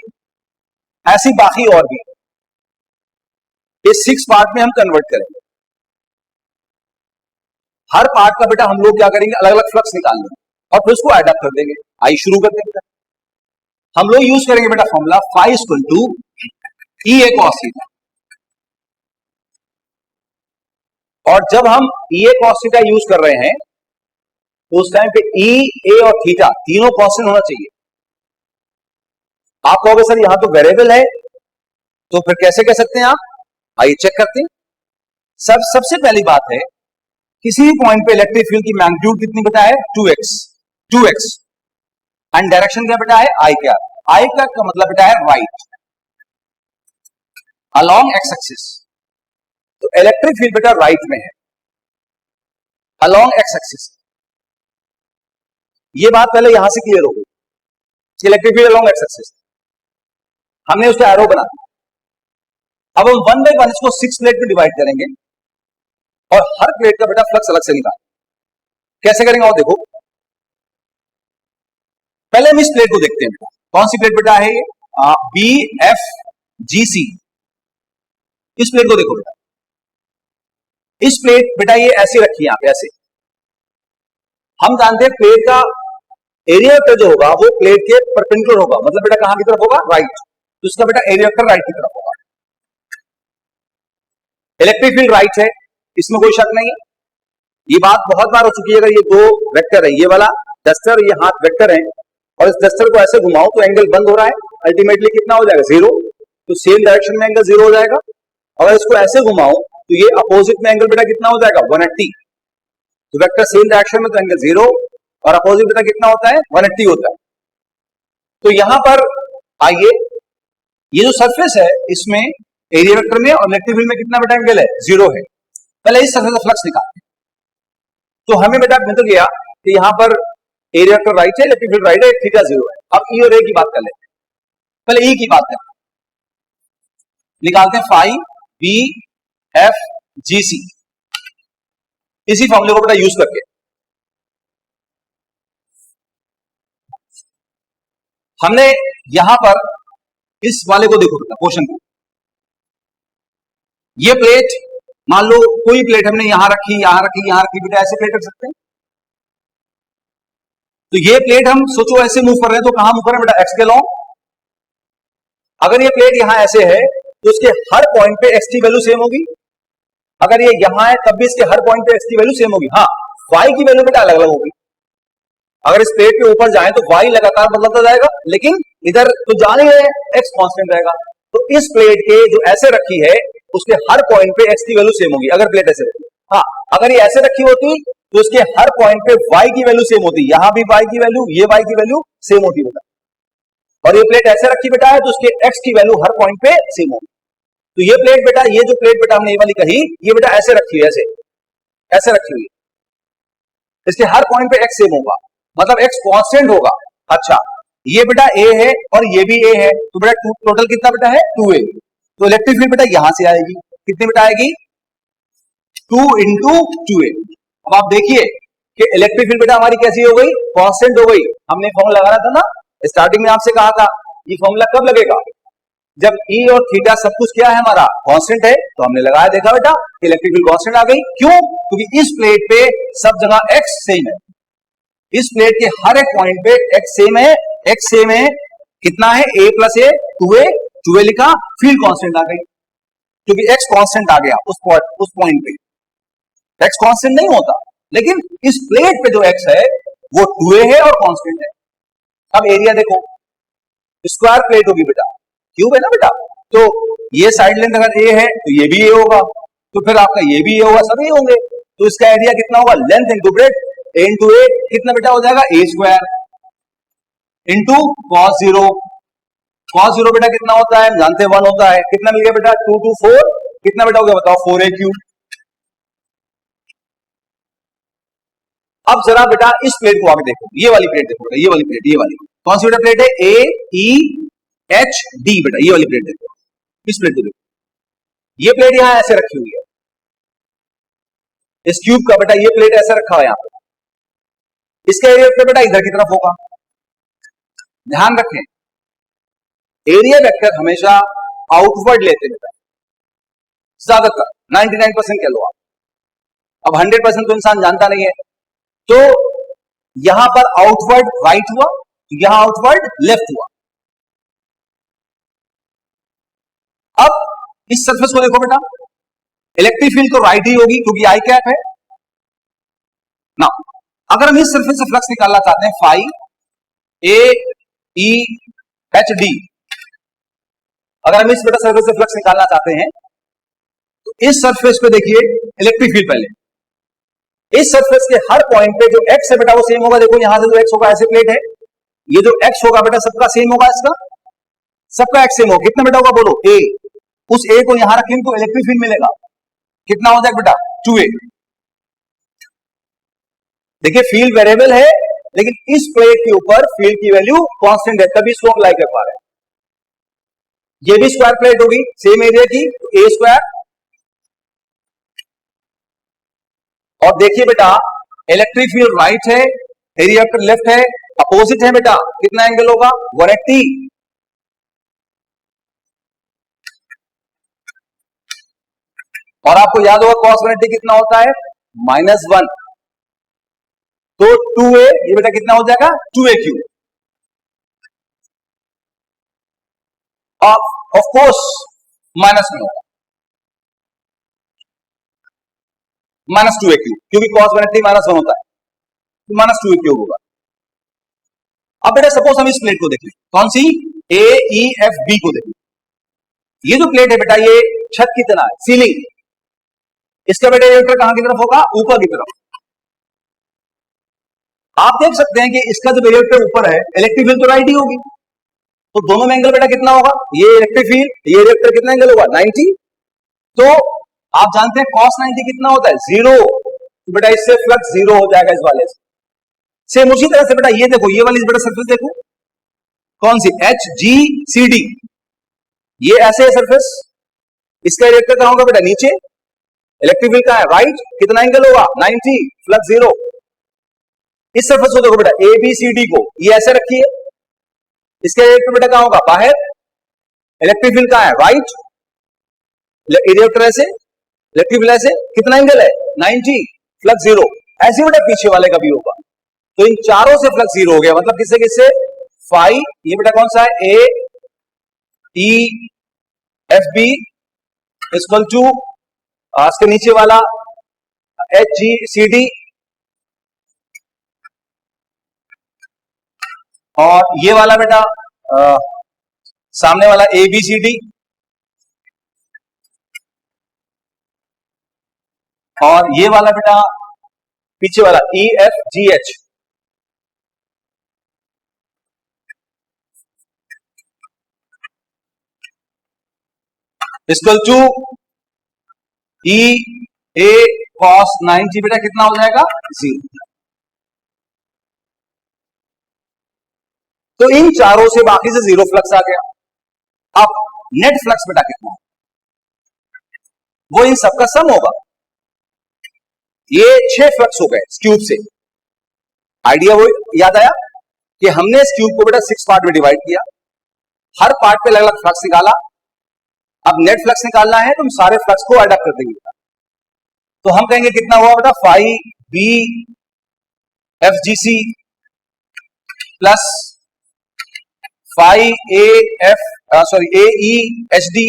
ऐसी बाकी और भी। इस 6 पार्ट में हम कन्वर्ट करेंगे। हर पार्ट का बेटा हम लोग क्या करेंगे, अलग अलग फ्लक्स निकाल लेंगे और फिर उसको एड अप कर देंगे। आइए शुरू करते हैं। हम लोग यूज करेंगे बेटा formula phi equal to E A cos theta. और जब हम E A cos theta use कर रहे हैं तो उस टाइम पे ई ए और थीटा तीनों कांस्टेंट होना चाहिए। आप कहोगे सर यहां तो वेरिएबल है, तो फिर कैसे कह सकते हैं आप, आइए चेक करते हैं। सबसे पहली बात है, किसी भी पॉइंट पे इलेक्ट्रिक फील्ड की मैग्नीट्यूड कितनी बेटा है, 2x एंड डायरेक्शन क्या बेटा है, आई कैप। आई कैप का मतलब बेटा है राइट अलोंग एक्स एक्सिस। तो इलेक्ट्रिक फील्ड बेटा राइट में है अलोंग एक्स एक्सिस। ये बात पहले यहां से क्लियर हो गई, electric field along x axis. हमने उसका एरो बना दिया। अब हम 1 बाय 1 इसको 6 प्लेट में डिवाइड करेंगे और हर प्लेट का बेटा फ्लक्स अलग से निकाल। कैसे करेंगे और देखो। पहले हम इस प्लेट को देखते हैं बेटा, कौन सी प्लेट बेटा है ये, बी एफ जी सी। इस प्लेट को देखो बेटा, इस प्लेट बेटा ये ऐसे रखी है, यहां पे ऐसे। हम जानते हैं प्लेट का एरिया वेक्टर जो होगा वो प्लेट के परपेंडिकुलर होगा, मतलब बेटा कहां की तरफ होगा, राइट। तो इसका बेटा एरिया वेक्टर राइट की तरफ होगा। इलेक्ट्रिक फील्ड राइट है, इसमें कोई शक नहीं है। ये बात बहुत बार हो चुकी है। अगर ये दो वेक्टर है, ये वाला डस्टर, ये हाथ वेक्टर है, और इस डस्टर को ऐसे घुमाओ तो एंगल बंद हो रहा है, अल्टीमेटली कितना हो जाएगा, 0। तो सेम डायरेक्शन में एंगल 0 हो जाएगा। अगर इसको ऐसे घुमाओ तो ये अपोजिट में एंगल बेटा कितना हो जाएगा, 180। तो वेक्टर सेम डायरेक्शन में तो एंगल 0 और अपोजिट बेटा कितना होता है, 180 होता है। तो यहां पर आइए, ये जो सरफेस है इसमें एरिया वेक्टर में और इलेक्ट्रिक फील्ड में कितना बेटा एंगल है, 0 है। पहले इस सरफेस का फ्लक्स निकालते हैं। तो हमें बेटा मिल गया कि यहां पर एरिया वेक्टर राइट है, इलेक्ट्रिक फील्ड राइट है, थीटा 0 है। अब ई और ए की बात कर लेते हैं। पहले ई की बात करते हैं, निकालते हैं फाई बी एफ जी सी। इसी फॉर्मूले को बेटा यूज करके हमने यहां पर इस वाले को देखो बेटा, क्वेश्चन को, ये प्लेट मान लो कोई प्लेट हमने यहां रखी, यहां रखी, यहां रखी, बेटा ऐसे प्लेट रख सकते हैं। तो ये प्लेट हम सोचो ऐसे मूव कर रहे हैं, तो कहां मूव कर रहे हैं बेटा, एक्स के लॉन्ग। अगर ये प्लेट यहां ऐसे है तो इसके हर पॉइंट पे एक्स की वैल्यू सेम होगी। अगर ये यहां है तब भी इसके हर पॉइंट पे एक्स की वैल्यू सेम होगी। हाँ, वाई की वैल्यू बेटा अलग अलग होगी। अगर इस प्लेट के ऊपर जाए तो वाई लगातार बदलता जाएगा, लेकिन इधर तो जा नहीं रहे, एक्स कांस्टेंट रहेगा। तो इस प्लेट के जो ऐसे रखी है उसके हर पॉइंट पे एक्स की वैल्यू सेम होगी, अगर प्लेट ऐसे रखी। हाँ, अगर ये ऐसे रखी होती तो इसके हर पॉइंट पे वाई की वैल्यू सेम होती, यहां भी वाई की वैल्यू, ये वाई की वैल्यू सेम होती बेटा। और ये प्लेट ऐसे रखी बेटा है तो उसके एक्स की वैल्यू हर पॉइंट पे सेम होगी। तो ये प्लेट बेटा, ये जो प्लेट बेटा हमने ये वाली कही, ये बेटा ऐसे रखी है, ऐसे ऐसे रखी हुई है, इसके हर पॉइंट पे एक्स सेम होगा, मतलब एक्स कांस्टेंट होगा। अच्छा, ये बेटा ए है और ये भी ए है, तो बेटा टोटल कितना बेटा है, 2a। तो इलेक्ट्रिक फील्ड बेटा यहां से आएगी, कितनी बेटा आएगी, 2 इंटू 2a। अब आप देखिए कि इलेक्ट्रिक फील्ड बेटा हमारी कैसी हो गई, कांस्टेंट हो गई। हमने फॉर्मूला लगाना था ना, स्टार्टिंग में आपसे कहा था ये फॉर्मूला कब लगेगा, जब ई और थीटा सब कुछ क्या है हमारा कांस्टेंट है। तो हमने लगाया, देखा बेटा इलेक्ट्रिक फील्ड कांस्टेंट आ गई। क्यों, क्योंकि इस प्लेट पे सब जगह एक्स सेम है, इस प्लेट के हर एक पॉइंट पे एक्स सेम है, एक्स सेम है, कितना है, a प्लस ए, 2a लिखा, फील्ड कांस्टेंट आ गई, क्योंकि एक्स कांस्टेंट आ गया उस पॉइंट पे। एक्स कांस्टेंट नहीं होता, लेकिन इस प्लेट पे जो एक्स है वो 2a है और कांस्टेंट है। अब एरिया देखो, स्क्वायर प्लेट होगी बेटा, क्यूब है ना बेटा, तो ये साइड लेंथ अगर ए है तो ये भी ए होगा, तो फिर आपका ये भी ए होगा, सभी होंगे। तो इसका एरिया कितना होगा, length into breadth, A into A कितना बेटा हो जाएगा, A square into cos zero. Cos zero बेटा कितना होता है, जानते हैं 1 होता है। कितना मिल गया बेटा, 2 टू 4, कितना बेटा हो गया बताओ, 4a क्यूब। अब जरा बेटा इस प्लेट को आगे देखो, ये वाली प्लेट देखो, ये वाली प्लेट, ये वाली कौन सी बेटा प्लेट है, ए ई एच डी बेटा, ये वाली प्लेट देखो, इस प्लेट को देखो, ये प्लेट यहां ऐसे रखी हुई है, इस क्यूब का बेटा ये प्लेट ऐसे रखा हुआ है यहां पे, इसका एरिया वेक्टर बेटा इधर की तरफ होगा। ध्यान रखें, एरिया वेक्टर हमेशा आउटवर्ड लेते हैं बेटा, ज्यादातर 99% कह लो आप, अब 100% तो इंसान जानता नहीं है। तो यहां पर आउटवर्ड राइट हुआ, यहां आउटवर्ड लेफ्ट हुआ। अब इस सरफेस को देखो बेटा, इलेक्ट्रिक फील्ड तो राइट ही होगी क्योंकि आई कैप है ना। अगर हम इस सरफेस से फ्लक्स निकालना चाहते हैं, फाई ए ई एच डी, अगर हम इस बेटा सरफेस से फ्लक्स निकालना चाहते हैं तो इस सरफेस पे देखिए इलेक्ट्रिक फील्ड, पहले इस सरफेस के हर पॉइंट पे जो एक्स है बेटा वो सेम होगा। देखो यहां से जो एक्स होगा, ऐसे प्लेट है, ये जो एक्स होगा बेटा सबका सेम होगा, इसका सबका एक्स सेम होगा। कितना बेटा होगा बोलो, ए, उस ए को यहां रखेंगे तो इलेक्ट्रिक फील्ड मिलेगा, कितना हो जाएगा बेटा, 2a। देखिए फील्ड वेरिएबल है, लेकिन इस प्लेट के ऊपर फील्ड की वैल्यू कांस्टेंट है, तभी इसको अप्लाई कर पा रहे हैं। ये भी स्क्वायर प्लेट होगी सेम एरिया की, तो ए स्क्वायर। और देखिए बेटा इलेक्ट्रिक फील्ड राइट है, एरिया वेक्टर लेफ्ट है, अपोजिट है बेटा, कितना एंगल होगा, 180। और आपको याद होगा cos 180 कितना होता है, -1। तो 2a, ये बेटा कितना हो जाएगा, 2a cube. Of course minus में होगा, -2a क्यूब, क्योंकि cos 180 -1 होता है, तो -2a क्यूब होगा। अब बेटा सपोज हम इस प्लेट को देखें, कौन सी, ए ई एफ बी को देखें। ये जो प्लेट है बेटा ये छत की तरह है, सीलिंग, इसका बेटा वेक्टर कहां की तरफ होगा, ऊपर की तरफ। आप देख सकते हैं कि इसका जो वेक्टर ऊपर है, इलेक्ट्रिक फील्ड तो राइट ही होगी, तो दोनों में एंगल बेटा कितना होगा, ये इलेक्ट्रिक फील्ड, ये वेक्टर कितना एंगल होगा, 90। तो आप जानते हैं cos 90 कितना होता है, 0। तो बेटा इससे फ्लक्स 0 हो जाएगा इस वाले से। सेम उसी तरह से बेटा ये देखो, ये वाली बेटा सरफेस देखो, कौन सी, एच जी सी डी, ये ऐसे है सरफेस, इसका वेक्टर कहां होगा बेटा, नीचे, इलेक्ट्रिक फील्ड का है राइट, कितना एंगल होगा, 90, फ्लक्स 0। इस सरफेस को देखो बेटा ए बी सी डी को, ये ऐसे रखिए, इसके इलेक्ट्रिक बेटा कहां होगा, बाहर। इलेक्ट्रिक फील्ड कहां है, राइट। एरिया वेक्टर ऐसे, इलेक्ट्रिक फील्ड ऐसे, कितना एंगल है 90, फ्लक्स जीरो। ऐसे बेटा पीछे वाले का भी होगा। तो इन चारों से फ्लक्स जीरो हो गया, मतलब किससे किससे, फाई, ये बेटा कौन सा है, A E F B equal to इसके नीचे वाला एच जी सी डी, और ये वाला बेटा सामने वाला ए बी सी डी, और ये वाला बेटा पीछे वाला E F G H. Equal to E A cos 90 बेटा कितना हो जाएगा, 0। तो इन चारों से बाकी से जीरो फ्लक्स आ गया। अब नेट फ्लक्स बेटा कितना, वो इन सबका सम होगा। ये 6 फ्लक्स हो गए इस क्यूब से। आइडिया वो याद आया कि हमने इस क्यूब को बेटा 6 पार्ट में डिवाइड किया, हर पार्ट पे अलग अलग फ्लक्स निकाला। अब नेट फ्लक्स निकालना है तो हम सारे फ्लक्स को ऐड अप कर देंगे। तो हम कहेंगे कितना हुआ बेटा, phi B F G C plus phi A F sorry A E H D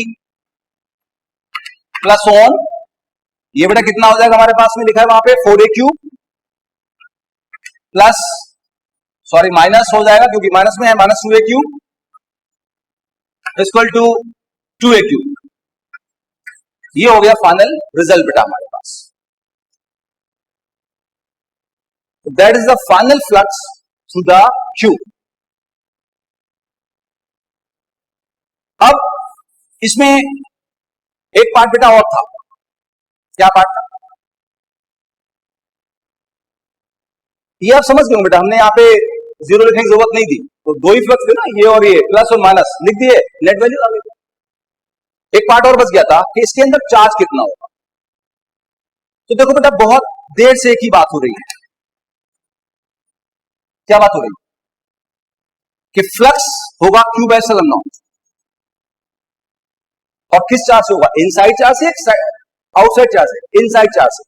plus on, ये बेटा कितना हो जाएगा, हमारे पास में लिखा है वहां पे 4a cube plus sorry minus हो जाएगा क्योंकि माइनस में है, minus 2a cube equal to 2a cube. ये हो गया फाइनल रिजल्ट बेटा हमारे पास। That is the final flux through the cube. अब इसमें एक पार्ट बेटा और था, क्या पार्ट था, ये आप समझ गए बेटा, हमने यहाँ पे जीरो लिखने की जरूरत नहीं दी। तो दो ही फ्लक्स थे ना, ये और ये, प्लस और माइनस लिख दिए, नेट वैल्यू आ गई। एक पार्ट और बच गया था कि इसके अंदर चार्ज कितना होगा। तो देखो बेटा बहुत देर से एक ही बात हो रही है, क्या बात हो रही है कि फ्लक्स होगा क्यू बाय एप्सिलॉन नॉट, और किस चार्ज से होगा, इनसाइड चार्ज से आउटसाइड चार्ज से, इनसाइड चार्ज से।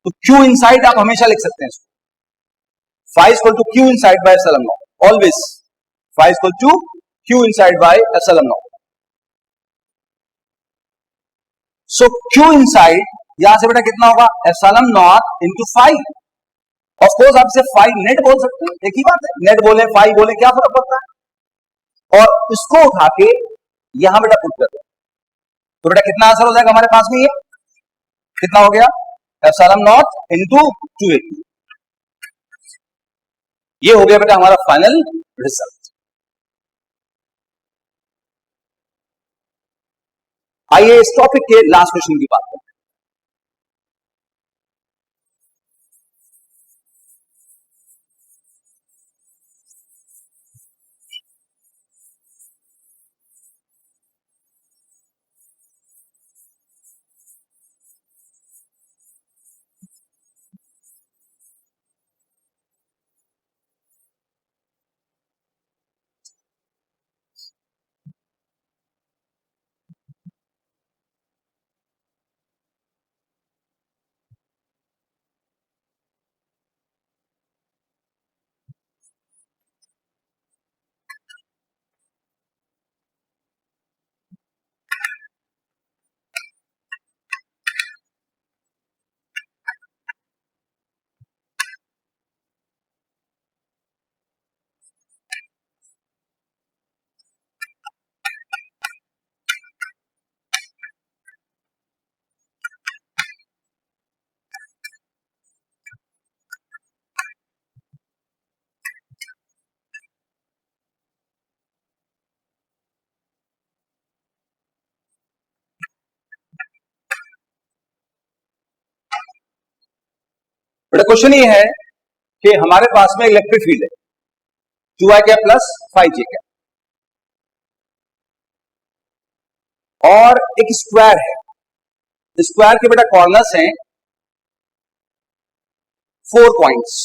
तो क्यू इनसाइड आप हमेशा लिख सकते हैं इसको, phi equal to q inside by epsilon naught, always phi equal to q inside by epsilon naught. So q inside यहां से बेटा कितना होगा, epsilon naught into phi. Of course आप इसे फाई नेट बोल सकते हैं, एक ही बात है, नेट बोले फाई बोले क्या फर्क पड़ता है। और इसको उठा के यहां बेटा पुट कर दो, तो बेटा कितना आंसर हो जाएगा हमारे पास में, ये कितना हो गया, एप्सिलॉन नॉट इनटू 2a। ये हो गया बेटा हमारा फाइनल रिजल्ट। आइए इस टॉपिक के लास्ट क्वेश्चन की बात करें। बेटा क्वेश्चन ये है कि हमारे पास में इलेक्ट्रिक फील्ड है 2i cap plus 5j cap, और एक स्क्वायर है, स्क्वायर के बेटा कॉर्नर्स हैं 4 पॉइंट्स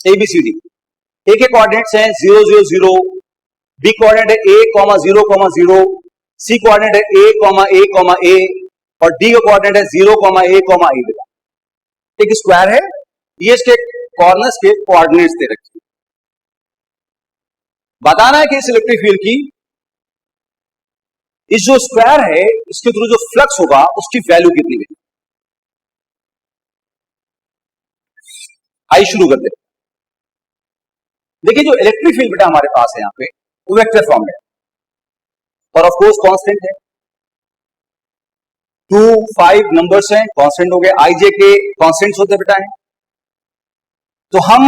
ABCD, एक के कोऑर्डिनेट्स हैं 0 0 0 बी कोऑर्डिनेट है ए कॉमा जीरो, सी कोऑर्डिनेट है ए और डी का कोऑर्डिनेट है 0,a,a बेटा। एक स्क्वायर है, ये इसके कॉर्नर्स के कोऑर्डिनेट्स दे रखे। बताना है कि इस इलेक्ट्रिक फील्ड की इस जो स्क्वायर है इसके थ्रू जो फ्लक्स होगा उसकी वैल्यू कितनी है। आइए शुरू करते हैं। देखिए जो इलेक्ट्रिक फील्ड बेटा हमारे पास है यहां पे वो वेक्टर फॉर्म है और ऑफ कोर्स कांस्टेंट है। 2, 5 नंबर्स हैं, कांस्टेंट हो गए, आई जे के कांस्टेंट्स होते बेटा है। तो हम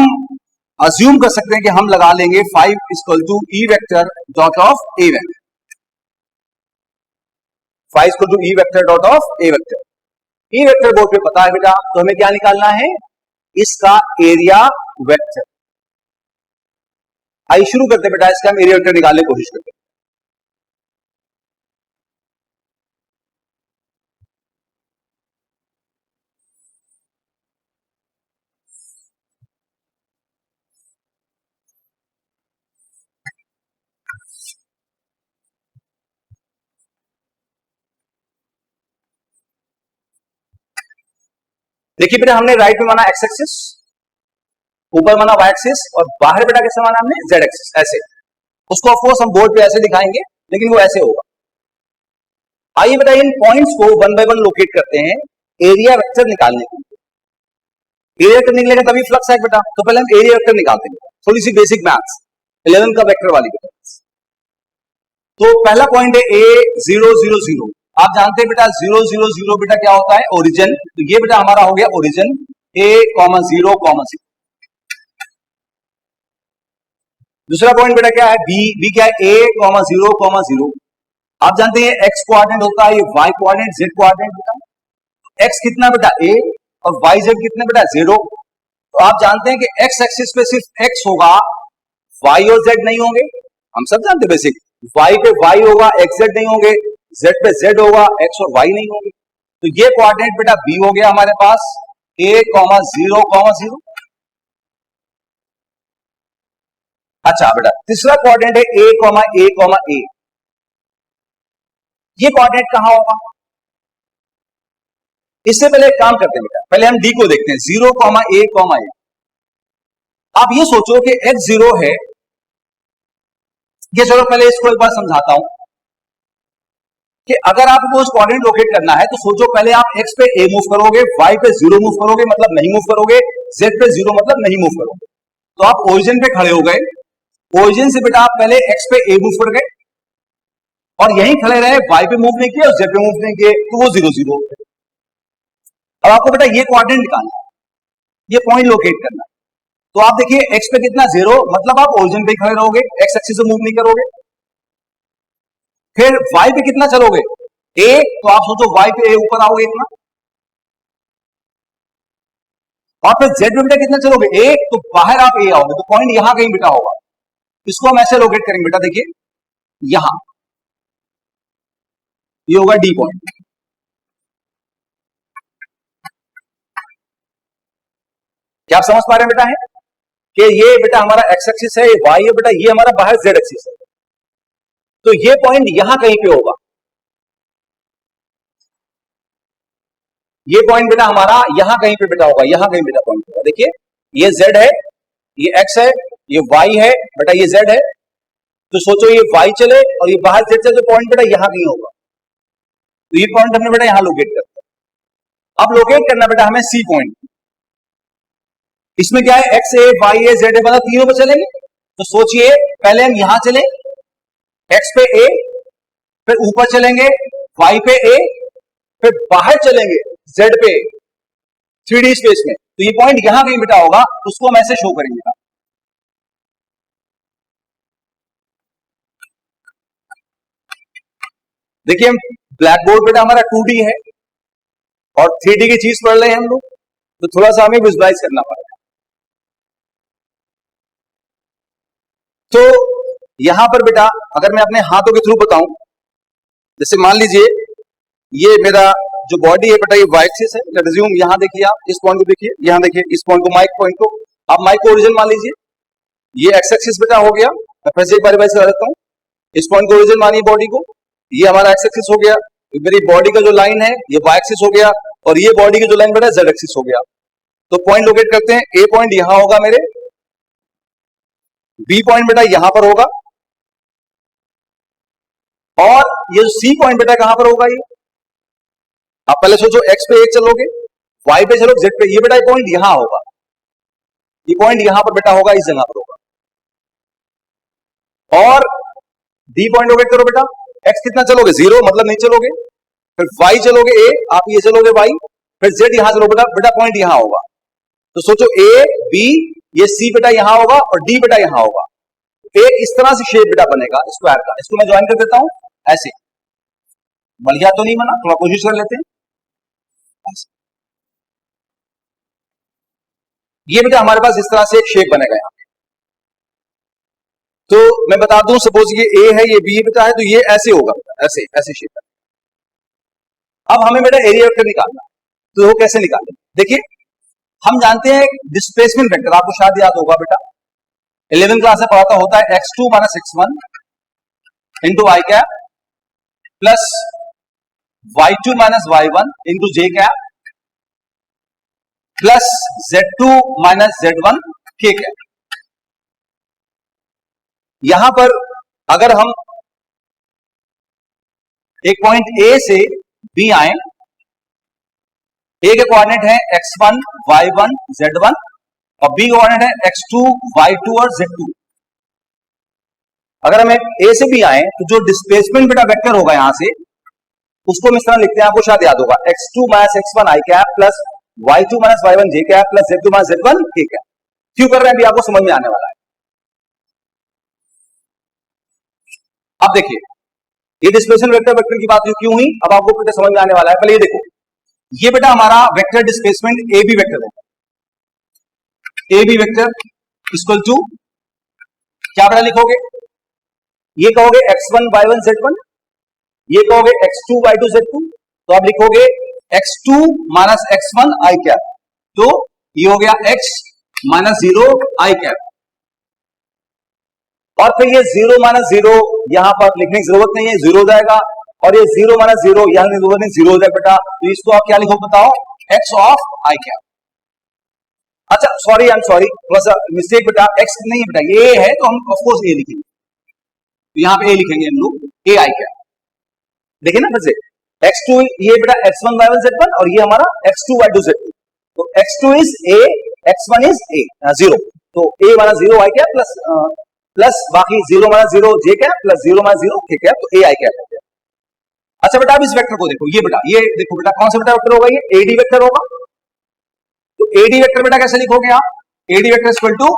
अज्यूम कर सकते हैं कि हम लगा लेंगे 5 equal to E vector dot of A vector. 5 equal to E vector dot of A vector. E vector board पे पता है बेटा, तो हमें क्या निकालना है, इसका एरिया वेक्टर। आइए शुरू करते बेटा, इसका हम एरिया वेक्टर निकालने की कोशिश करते हैं। देखिए बेटा हमने राइट में माना एक्स एक्सिस, ऊपर माना वाई एक्सिस और बाहर बेटा कैसे माना हमने जेड एक्सिस। ऐसे उसको ऑफ कोर्स हम बोर्ड पे ऐसे दिखाएंगे लेकिन वो ऐसे होगा। आइए बेटा इन पॉइंट्स को वन बाय वन लोकेट करते हैं एरिया वेक्टर निकालने के लिए। एरिया वेक्टर निकलेगा तभी फ्लक्स है बेटा, तो पहले हम एरिया वेक्टर निकालते हैं। थोड़ी सी बेसिक मैथ्स 11 का वेक्टर वाली बेटा। तो पहला पॉइंट है A0,0,0। आप जानते हैं बेटा 0,0,0 बेटा क्या होता है, ओरिजिन। तो ये बेटा हमारा हो गया ओरिजिन A,0,0। दूसरा पॉइंट बेटा क्या है, बी क्या है, A,0,0। आप जानते हैं एक्स कोऑर्डिनेट होता है, ये वाई कोऑर्डिनेट, जेड कोऑर्डिनेट बेटा। एक्स कितना बेटा A और वाई जेड कितने बेटा 0। तो आप जानते हैं कि एक्स एक्सिस पे सिर्फ एक्स होगा, वाई और जेड नहीं होंगे। हम सब जानते हैं बेसिक, वाई पे वाई होगा, एक्स जेड नहीं होंगे, जेड पे जेड होगा, एक्स और वाई नहीं होंगे। तो ये कोऑर्डिनेट बेटा बी हो गया हमारे पास A,0,0। अच्छा बेटा तीसरा कोऑर्डिनेट है A,A,A। ये कोऑर्डिनेट कहां होगा, इससे पहले एक काम करते हैं बेटा, पहले हम डी को देखते हैं 0,A,A। आप ये सोचो कि x 0 है, ये चलो पहले इसको एक बार समझाता हूं कि अगर आपको उस कोऑर्डिनेट लोकेट करना है तो सोचो पहले आप x पे a मूव करोगे, y पे 0 मूव करोगे मतलब नहीं मूव करोगे, z पे 0 मतलब नहीं मूव करोगे। तो आप ओरिजिन पे खड़े हो गए, ओरिजिन से बेटा आप पहले x पे a मूव कर गए और यहीं खड़े रहे, y पे मूव नहीं किए और z पे मूव नहीं किए, तो वो 0,0। अब आपको बेटा ये कोऑर्डिनेट निकालना है, ये पॉइंट लोकेट करना है। तो आप देखिए x पे कितना 0 मतलब आप ओरिजिन पे खड़े रहोगे, x एक्सिस से मूव नहीं करोगे। फिर y पे कितना चलोगे a, तो आप सोचो y पे a ऊपर आओगे इतना। और फिर z पे बेटा कितना चलोगे a, तो बाहर आप a आओगे, तो पॉइंट यहां कहीं बेटा होगा। इसको हम ऐसे लोकेट करेंगे बेटा, देखिए यहां ये होगा डी पॉइंट। क्या आप समझ पा रहे हैं बेटा है कि ये बेटा हमारा x एक्सिस है, ये y है बेटा, ये हमारा बाहर z एक्सिस है। तो ये पॉइंट यहां कहीं पे होगा, ये पॉइंट बेटा हमारा यहां कहीं पे बेटा होगा, यहां कहीं बेटा पॉइंट होगा। देखिए ये z है, ये x है, ये y है बेटा, ये z है। तो सोचो ये y चले और ये बाहर z चले, तो पॉइंट बेटा यहां कहीं होगा। तो ये पॉइंट हमने बेटा यहां लोकेट करते हैं। अब लोकेट करना बेटा हमें सी पॉइंट। इसमें क्या है, x है, y है, z है, मतलब तीनों पे चलेंगे। तो सोचिए पहले हम यहां चले, x पे a, फिर ऊपर चलेंगे y पे a, फिर बाहर चलेंगे z पे 3D स्पेस में। तो ये पॉइंट यहां कहीं बेटा होगा, उसको हम ऐसे शो करेंगे। देखिए हम ब्लैक बोर्ड बेटा हमारा 2D है और 3D की चीज पढ़ रहे हैं हम लोग, तो थोड़ा सा हमें विजुलाइज करना पड़ेगा। तो यहां पर बेटा अगर मैं अपने हाथों के थ्रू बताऊं, जैसे मान लीजिए ये मेरा जो बॉडी है बेटा, ये वाई एक्सिस है। लेट्स अज्यूम यहां देखिए, आप इस पॉइंट को देखिए, यहां देखिए इस पॉइंट को, माइक पॉइंट को, आप माइक को ओरिजिन मान लीजिए। ये एक्स एक्सिस बेटा हो गया। मैं फिर से एक बार रिवाइज करा देता हूं, इस पॉइंट को ओरिजिन मानिए बॉडी को, ये हमारा एक्स एक्सिस हो गया, मेरी बॉडी का जो लाइन है ये वाई एक्सिस हो गया, और ये बॉडी की जो लाइन बेटा जेड एक्सिस हो गया। तो पॉइंट लोकेट करते हैं, ए पॉइंट यहां होगा मेरे, बी पॉइंट बेटा यहां पर होगा, और ये जो सी पॉइंट बेटा कहां पर होगा, ये आप पहले सोचो, एक्स पे एक चलोगे, वाई पे चलो, जेड पे, ये बेटा पॉइंट यहां होगा, ये पॉइंट यहां पर बेटा होगा, इस जगह पर होगा। और डी पॉइंट लोकेट करो बेटा, एक्स कितना चलोगे, 0, मतलब नहीं चलोगे, फिर वाई चलोगे ए, आप ये चलोगे वाई, फिर जेड यहां चलोगे बेटा, बेटा पॉइंट यहां होगा। तो सोचो ए बी, ये सी बेटा यहां होगा और डी बेटा यहां होगा। एक इस तरह से शेप बेटा बनेगा स्क्वायर का, इसको मैं ज्वाइन कर देता हूं ऐसे, बन गया तो नहीं बना, थोड़ा कोशिश कर लेते हैं ऐसे। ये बेटा हमारे पास इस तरह से एक शेप बनेगा यहां। तो मैं बता दूं, सपोज ये ए है, ये बी बेटा है, तो ये ऐसे होगा, ऐसे ऐसे शेप है। अब हमें बेटा एरिया वेक्टर निकालना है, तो वो कैसे निकालें? देखिए, हम जानते हैं डिस्प्लेसमेंट वेक्टर, आपको शायद याद होगा बेटा, 11th क्लास में पढ़ाता होता है, x2 minus x1 into I cap plus y2 minus y1 into J cap plus z2 minus z1 K cap. यहां पर अगर हम एक पॉइंट ए से बी आए, ए के कोऑर्डिनेट है x1 y1 z1 और बी कोऑर्डिनेट है x2 y2 और z2। अगर हम ए से बी आए तो जो डिस्प्लेसमेंट बेटा वेक्टर होगा यहां से, उसको हम इस तरह लिखते हैं, आपको शायद याद होगा, x2 minus x1 I cap plus y2 minus y1 J cap plus z2 minus z1 K cap. क्यों कर रहे हैं अभी आपको समझ में आने वाला है। अब देखिए, ये डिस्प्लेसमेंट वेक्टर की बात क्यों हुई, अब आपको बेटा समझ में आने वाला है। पहले ये देखो, ये बेटा हमारा vector displacement A B vector है। A B vector equal to क्या बेटा लिखोगे, ये कहोगे x1 y1 z1, ये कहोगे x2 y2 z2, तो आप लिखोगे x2 minus x1 I cap, तो ये हो गया x माइनस 0 आई कैप। और फिर ये 0 माइनस 0 यहां पर लिखने की जरूरत नहीं है, 0 हो जाएगा, और ये 0 माइनस 0 यहां की जरूरत नहीं, 0 हो जाएगा बेटा। तो इसको आप क्या लिखो बताओ, x ऑफ आई कैप। अच्छा सॉरी, आई एम सॉरी, थोड़ा सा मिस्टेक बेटा, x नहीं है बेटा, ये है, तो हम ऑफकोर्स ए लिखेंगे, तो यहां पे ए लिखेंगे हम लोग, ए आई कैप। देखिए ना फिर से, x2 ये बेटा x1 y1 z1 और ये हमारा x2 y2 z2, तो x2 is a, x1 is a 0, तो a minus 0 I cap plus plus बाकी 0 माइनस 0 जे कैप प्लस 0 माइनस 0 के कैप, तो a आई कैप हो गया। अच्छा बेटा, अब इस वेक्टर को देखो, ये बेटा, ये देखो बेटा, कौन सा बेटा वेक्टर होगा, ये एडी वेक्टर होगा। तो एडी वेक्टर बेटा कैसे लिखोगे आप, AD vector equal to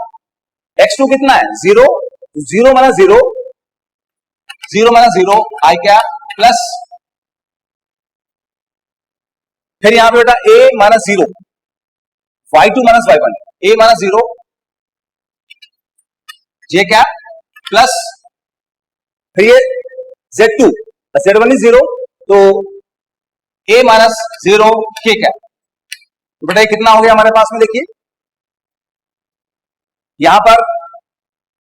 x2 कितना है 0, 0 माइनस 0, 0 माइनस 0 आई कैप प्लस फिर यहां पे बेटा a minus 0 y2 minus y1, a minus 0 J cap plus फिर ये z2 z1 इज 0, तो a माइनस 0 के कैप। तो बेटा ये कितना हो गया हमारे पास में, देखिए यहां पर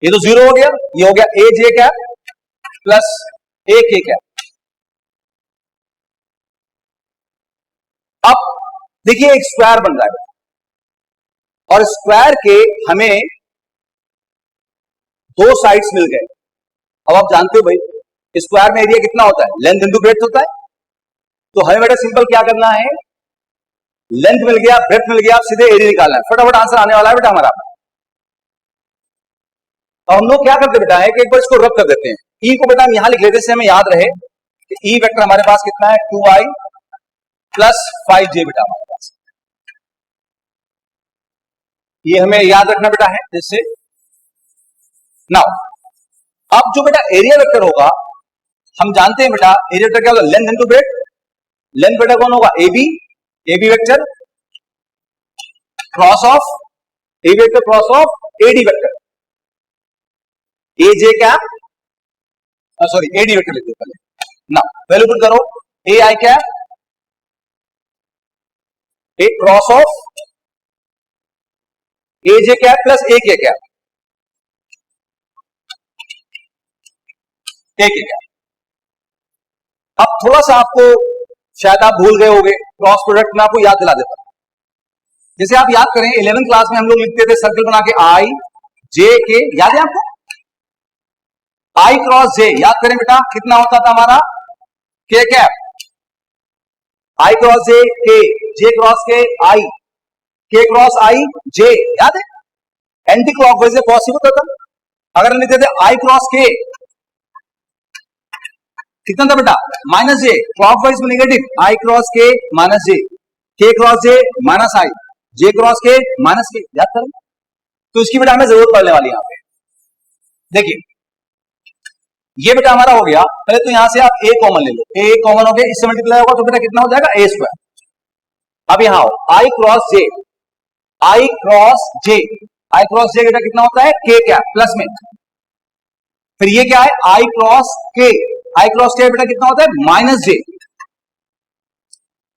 ये तो 0 हो गया, ये हो गया a J cap plus a के कैप। अब देखिए एक स्क्वायर बन रहा है, और स्क्वायर के हमें दो साइड्स मिल गए। अब आप जानते हो भाई, स्क्वायर में एरिया कितना होता है, लेंथ इंटू ब्रेड्थ होता है। तो हमें बेटा सिंपल क्या करना है, लेंथ मिल गया, ब्रेड्थ मिल गया, आप सीधे एरिया निकालना है, फटाफट आंसर आने वाला है बेटा हमारा। तो हम लोग क्या करते बेटा है कि एक बार इसको रब कर देते हैं, ई को बेटा हम यहां लिख लेते हैं, हमें याद रहे कि ई वेक्टर हमारे पास कितना है 2i प्लस 5j बेटा हमारे पास, ये हमें याद रखना बेटा है। जैसे नाउ अब जो बेटा एरिया वेक्टर होगा, हम जानते हैं बेटा एरिया वेक्टर क्या होगा, लेंथ इनटू ब्रेड्थ। लेंथ बेटा कौन होगा, AB vector cross of A vector cross of AD vector, A J cap, sorry AD vector लिख दो पहले ना, वैल्यू पुट करो, A I cap A cross of A J cap plus A K cap. के gap. अब थोड़ा सा आपको शायद आप भूल गए होंगे, क्रॉस प्रोडक्ट में आपको याद दिला देता हूं। जैसे आप याद करें 11th क्लास में हम लोग लिखते थे सर्कल बना के आई जे के, याद है आपको? आई क्रॉस जे, याद करें बेटा कितना होता था हमारा के कैप। आई क्रॉस जे के, जे क्रॉस के आई, के क्रॉस आई जे, याद है? एंटी क्लॉकवाइज से पॉसिबल होता था। अगर हम लिखते थे आई क्रॉस के, कितना था बेटा? माइनस जे, क्लॉकवाइज में नेगेटिव, आई क्रॉस के माइनस जे, के क्रॉस जे माइनस आई, जे क्रॉस के माइनस के, याद करें? तो इसकी बेटा हमें जरूरत पड़ने वाली है यहां पे। देखिए ये बेटा हमारा हो गया। पहले तो यहां से आप ए कॉमन ले लो, ए कॉमन हो गया, इससे मल्टीप्लाई होगा तो बेटा कितना हो जाएगा? A square. अब यहां आई क्रॉस जे, आई क्रॉस जे, आई क्रॉस जे बेटा कितना होता है? के क्या प्लस में, फिर ये क्या है? आई क्रॉस के, आई क्रॉस के बेटा कितना होता है? Minus J.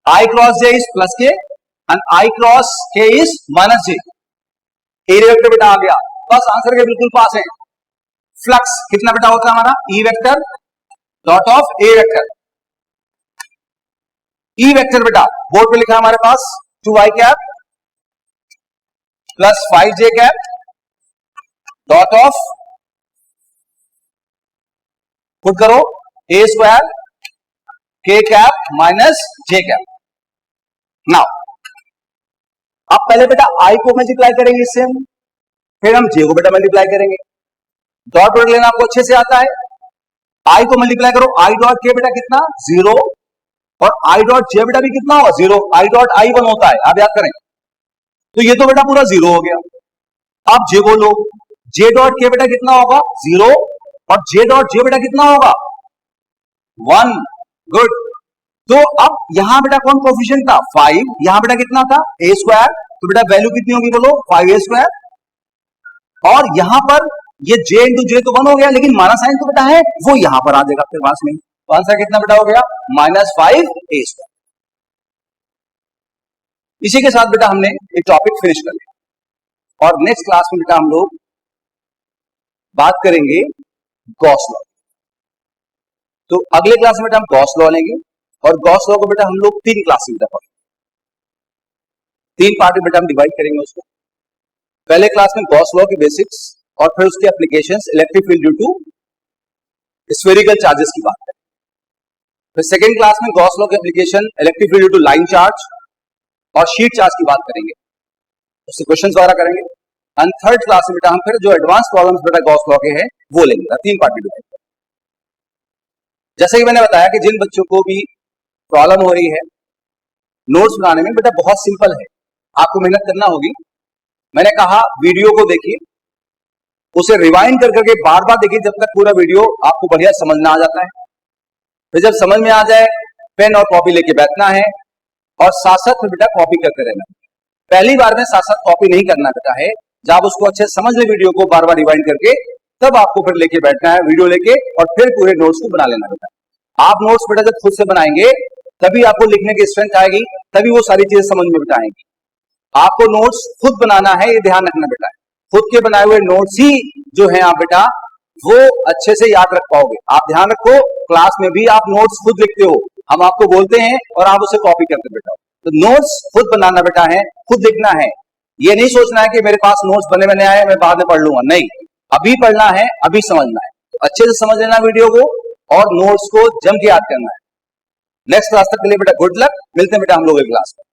I cross J is plus के एंड आई क्रॉस के is minus J. Area vector बेटा आ गया, बस आंसर के बिल्कुल पास है। फ्लक्स कितना बेटा होता है हमारा? ई vector dot of A vector. E vector बेटा बोर्ड पे लिखा है हमारे पास 2i cap plus 5j cap dot of, put करो ए स्क्वायर के कैप माइनस जे कैप। नाउ अब पहले बेटा आई को मल्टीप्लाई करेंगे इससे हम, फिर हम जे को बेटा मल्टीप्लाई करेंगे। डॉट प्रोडक्ट लेना आपको अच्छे से आता है। आई को मल्टीप्लाई करो, आई डॉट के बेटा कितना? 0, और आई डॉट जे बेटा भी कितना होगा? 0। आई डॉट आई 1 होता है, आप याद करें। तो ये तो बेटा पूरा 0 हो गया। अब जे को लो, जे डॉट के बेटा कितना होगा? 0, और जे डॉट जे बेटा कितना होगा? 1। गुड। तो अब यहां बेटा कौन कोफिशिएंट था? 5। यहां बेटा कितना था? ए स्क्वायर। तो बेटा वैल्यू कितनी होगी बोलो? 5a square. और यहां पर ये j इंटू जे तो 1 हो गया, लेकिन माइनस साइन तो बेटा है वो यहां पर आ जाएगा आपके पास में। तो आंसर कितना बेटा हो गया? -5a square. इसी के साथ बेटा हमने एक टॉपिक फिनिश कर लिया और नेक्स्ट क्लास में बेटा हम लोग बात करेंगे गॉस लॉ। तो अगले क्लास में बेटा हम गॉस लॉ लेंगे और गॉस लॉ को बेटा हम लोग 3 क्लास में बेटा पढ़ेंगे, 3 पार्ट में बेटा हम डिवाइड करेंगे उसको। पहले क्लास में गॉस लॉ के बेसिक्स और फिर उसके applications, electric field due to spherical charges की बात करें। फिर सेकंड क्लास में गॉस लॉ के application, electric field due to line charge और शीट चार्ज की बात करेंगे, उससे क्वेश्चंस वगैरह करेंगे। एंड थर्ड क्लास में बेटा हम फिर जो एडवांस प्रॉब्लम्स बेटा गॉस लॉ के हैं वो लेंगे। 3 पार्ट में डिवाइड करेंगे। जैसे कि मैंने बताया कि जिन बच्चों को भी प्रॉब्लम हो रही है नोट्स बनाने में, बेटा बहुत सिंपल है, आपको मेहनत करना होगी। मैंने कहा वीडियो को देखिए, उसे रिवाइंड कर करके बार बार देखिए जब तक पूरा वीडियो आपको बढ़िया समझ में आ जाता है। फिर जब समझ में आ जाए पेन और कॉपी लेके बैठना है और साथ साथ बेटा कॉपी करते रहना। पहली बार में साथ साथ कॉपी नहीं करना बेटा है, जब उसको अच्छे समझ ले वीडियो को बार बार रिवाइंड करके, तब आपको फिर लेके बैठना है वीडियो लेके और फिर पूरे नोट्स को बना लेना बेटा। आप नोट्स बेटा जब खुद से बनाएंगे तभी आपको लिखने की स्ट्रेंथ आएगी, तभी वो सारी चीजें समझ में बेटा आएंगी। आपको नोट्स खुद बनाना है, ये ध्यान रखना बेटा। खुद के बनाए हुए नोट्स ही जो है आप बेटा वो अच्छे से याद रख पाओगे। आप ध्यान रखो, क्लास में भी आप नोट्स खुद लिखते हो, हम आपको बोलते हैं और आप उसे कॉपी करते बेटा। तो नोट्स खुद बनाना बेटा है, खुद लिखना है। ये नहीं सोचना है कि मेरे पास नोट्स बने बने आए मैं बाद में पढ़ लूंगा, नहीं, अभी पढ़ना है, अभी समझना है। तो अच्छे से समझ लेना वीडियो को और नोट्स को जम के याद करना है। नेक्स्ट क्लास तक के लिए बेटा गुड लक, मिलते हैं बेटा हम लोग अगली क्लास में।